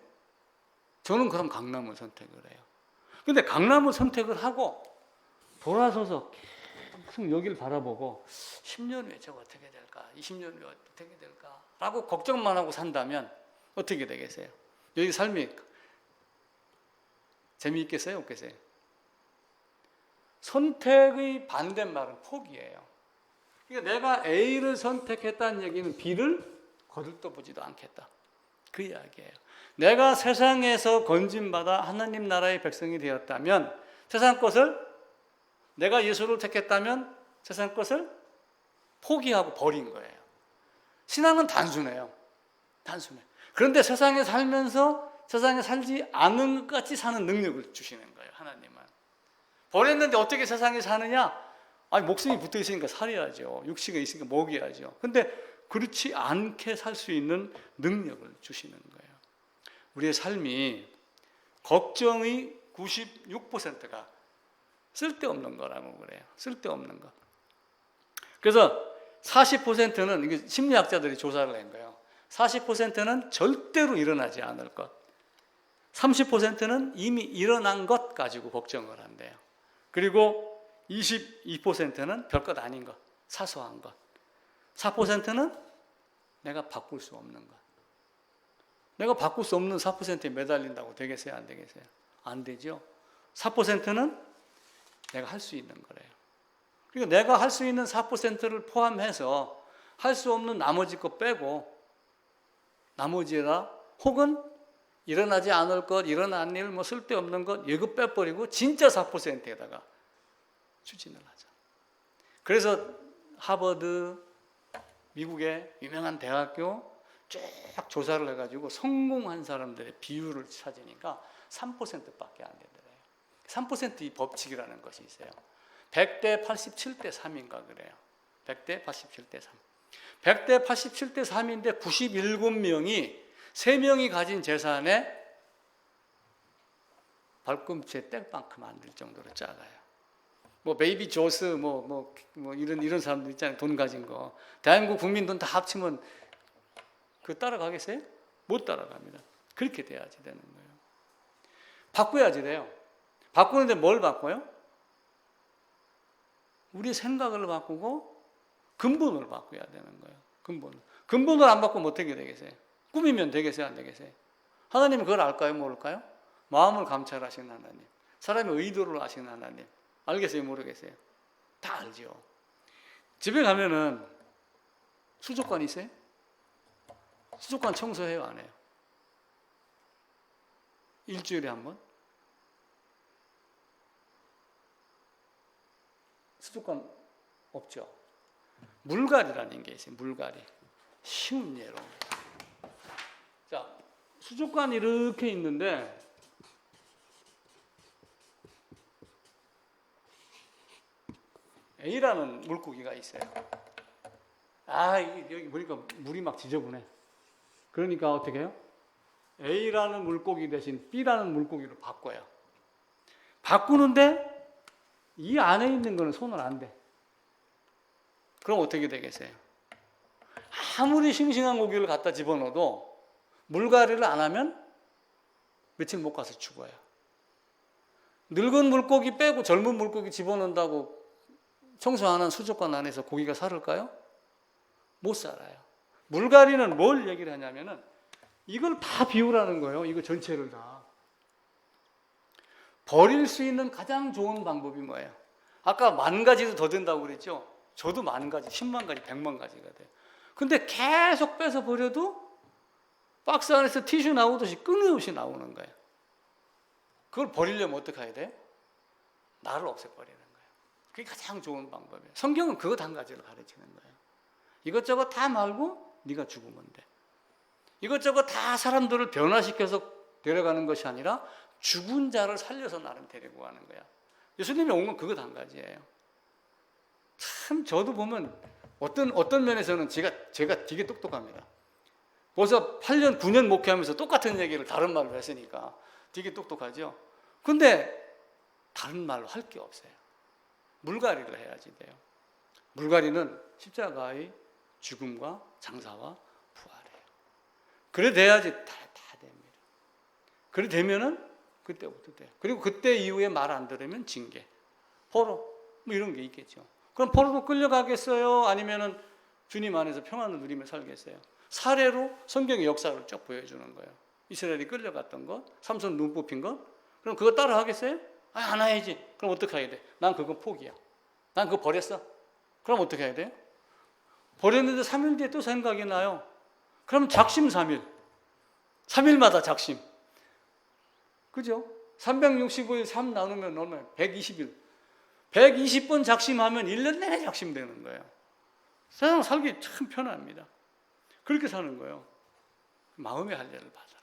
저는 그럼 강남을 선택을 해요. 근데 강남을 선택을 하고 돌아서서 항상 여기를 바라보고 10년 후에 저거 어떻게 될까? 20년 후에 어떻게 될까? 라고 걱정만 하고 산다면 어떻게 되겠어요? 여기 삶이 재미있겠어요? 없겠어요? 선택의 반대말은 포기예요. 그러니까 내가 A를 선택했다는 얘기는 B를 거들떠보지도 않겠다. 그 이야기예요. 내가 세상에서 건진받아 하나님 나라의 백성이 되었다면 세상 것을, 내가 예수를 택했다면 세상 것을 포기하고 버린 거예요. 신앙은 단순해요. 단순해. 그런데 세상에 살면서 세상에 살지 않은 것 같이 사는 능력을 주시는 거예요. 하나님은. 버렸는데 어떻게 세상에 사느냐? 아니, 목숨이 붙어 있으니까 살아야죠. 육식이 있으니까 먹여야죠. 근데 그렇지 않게 살 수 있는 능력을 주시는 거예요. 우리의 삶이 걱정의 96%가 쓸데없는 거라고 그래요. 쓸데없는 거. 그래서 40%는 이게 심리학자들이 조사를 한 거예요. 40%는 절대로 일어나지 않을 것. 30%는 이미 일어난 것 가지고 걱정을 한대요. 그리고 22%는 별것 아닌 것, 사소한 것. 4%는 내가 바꿀 수 없는 것. 내가 바꿀 수 없는 4%에 매달린다고 되겠어요? 안 되겠어요? 안 되죠. 4%는 내가 할 수 있는 거래요. 그러니까 내가 할 수 있는 4%를 포함해서 할 수 없는 나머지 것 빼고 나머지라 혹은 일어나지 않을 것, 일어난 일, 뭐 쓸데없는 것 이거 빼버리고 진짜 4%에다가 추진을 하자. 그래서 하버드, 미국의 유명한 대학교 쭉 조사를 해가지고 성공한 사람들의 비율을 찾으니까 3%밖에 안 되더래요. 3%의 법칙이라는 것이 있어요. 100대 87대 3인가 그래요. 100대 87대 3. 100대 87대 3인데 97명이 3명이 가진 재산에 발꿈치에 뗄만큼 안 될 정도로 작아요. 뭐 베이비 조스 뭐 이런 사람들 있잖아요. 돈 가진 거. 대한민국 국민 돈 다 합치면 그 따라가겠어요? 못 따라갑니다. 그렇게 돼야지 되는 거예요. 바꿔야지 돼요. 바꾸는데 뭘 바꿔요? 우리 생각을 바꾸고 근본을 바꿔야 되는 거예요. 근본을 안 바꾸면 어떻게 되겠어요? 꾸미면 되겠어요? 안 되겠어요? 하나님은 그걸 알까요? 모를까요? 마음을 감찰하시는 하나님, 사람의 의도를 아시는 하나님. 알겠어요? 모르겠어요? 다 알죠. 집에 가면은 수족관 있어요? 수족관 청소해요? 안 해요? 일주일에 한 번? 수족관 없죠. 물갈이라는 게 있어요. 물갈이. 쉬운 예로. 자, 수족관이 이렇게 있는데 A라는 물고기가 있어요. 여기 보니까 물이 막 지저분해. 그러니까 어떻게 해요? A라는 물고기 대신 B라는 물고기로 바꿔요. 바꾸는데 이 안에 있는 거는 손을 안 대. 그럼 어떻게 되겠어요? 아무리 싱싱한 고기를 갖다 집어넣어도 물갈이를 안 하면 며칠 못 가서 죽어요. 늙은 물고기 빼고 젊은 물고기 집어넣는다고 청소하는 수족관 안에서 고기가 살을까요? 못 살아요. 물갈이는 뭘 얘기를 하냐면은 이걸 다 비우라는 거예요. 이거 전체를 다. 버릴 수 있는 가장 좋은 방법이 뭐예요? 아까 10,000가지도 더 된다고 그랬죠? 저도 10,000가지, 100,000가지, 100,000가지가 돼요. 근데 계속 빼서 버려도 박스 안에서 티슈 나오듯이 끊임없이 나오는 거예요. 그걸 버리려면 어떻게 해야 돼요? 나를 없애버리는 거예요. 그게 가장 좋은 방법이에요. 성경은 그것 한 가지를 가르치는 거예요. 이것저것 다 말고 네가 죽으면 돼. 이것저것 다 사람들을 변화시켜서 데려가는 것이 아니라 죽은 자를 살려서 나를 데리고 가는 거야. 예수님이 온 건 그것 한 가지예요. 참 저도 보면 어떤 면에서는 제가 되게 똑똑합니다. 벌써 8년, 9년 목회하면서 똑같은 얘기를 다른 말로 했으니까 되게 똑똑하죠. 근데 다른 말로 할 게 없어요. 물갈이를 해야지 돼요. 물갈이는 십자가의 죽음과 장사와 부활이에요. 그래 돼야지 다 됩니다. 그래 되면은 그때부터 돼요. 그리고 그때 이후에 말 안 들으면 징계, 포로 뭐 이런 게 있겠죠. 그럼 포로로 끌려가겠어요? 아니면은 주님 안에서 평안을 누리며 살겠어요? 사례로 성경의 역사를 쭉 보여주는 거예요. 이스라엘이 끌려갔던 것, 삼손 눈 뽑힌 것, 그럼 그거 따라 하겠어요? 안 해야지. 그럼 어떻게 해야 돼? 난 그건 포기야. 난 그거 버렸어. 그럼 어떻게 해야 돼요? 버렸는데 3일 뒤에 또 생각이 나요. 그럼 작심 3일. 3일마다 작심. 그죠? 365일 3 나누면 얼마예요? 120일. 120번 작심하면 1년 내내 작심되는 거예요. 세상 살기 참 편합니다. 그렇게 사는 거예요. 마음의 할례를 받아라.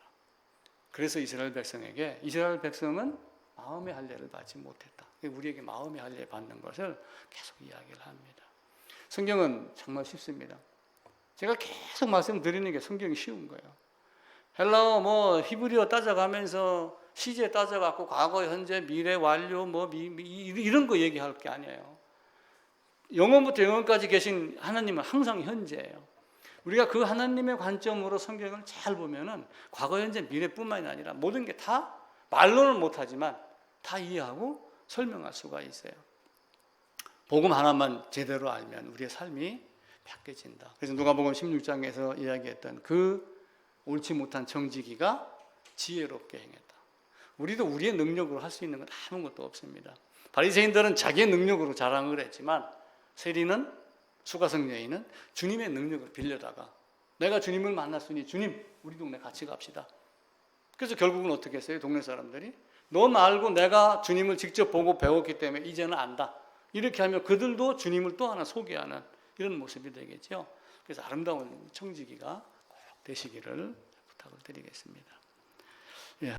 그래서 이스라엘 백성에게, 이스라엘 백성은 마음의 할례를 받지 못했다. 우리에게 마음의 할례 받는 것을 계속 이야기를 합니다. 성경은 정말 쉽습니다. 제가 계속 말씀드리는 게 성경이 쉬운 거예요. 헬라어 히브리어 따져가면서 시제 따져갖고 과거, 현재, 미래, 완료 이런 거 얘기할 게 아니에요. 영원부터 영원까지 계신 하나님은 항상 현재예요. 우리가 그 하나님의 관점으로 성경을 잘 보면은 과거, 현재, 미래뿐만이 아니라 모든 게 다 말로는 못하지만 다 이해하고 설명할 수가 있어요. 복음 하나만 제대로 알면 우리의 삶이 바뀌어진다. 그래서 누가복음 16장에서 이야기했던 그 옳지 못한 정직이가 지혜롭게 행했다. 우리도 우리의 능력으로 할 수 있는 건 아무것도 없습니다. 바리새인들은 자기의 능력으로 자랑을 했지만 세리는, 수가성 여인은 주님의 능력을 빌려다가 내가 주님을 만났으니 주님 우리 동네 같이 갑시다. 그래서 결국은 어떻게 했어요? 동네 사람들이 너 말고 내가 주님을 직접 보고 배웠기 때문에 이제는 안다. 이렇게 하면 그들도 주님을 또 하나 소개하는 이런 모습이 되겠죠. 그래서 아름다운 청지기가 꼭 되시기를 부탁을 드리겠습니다.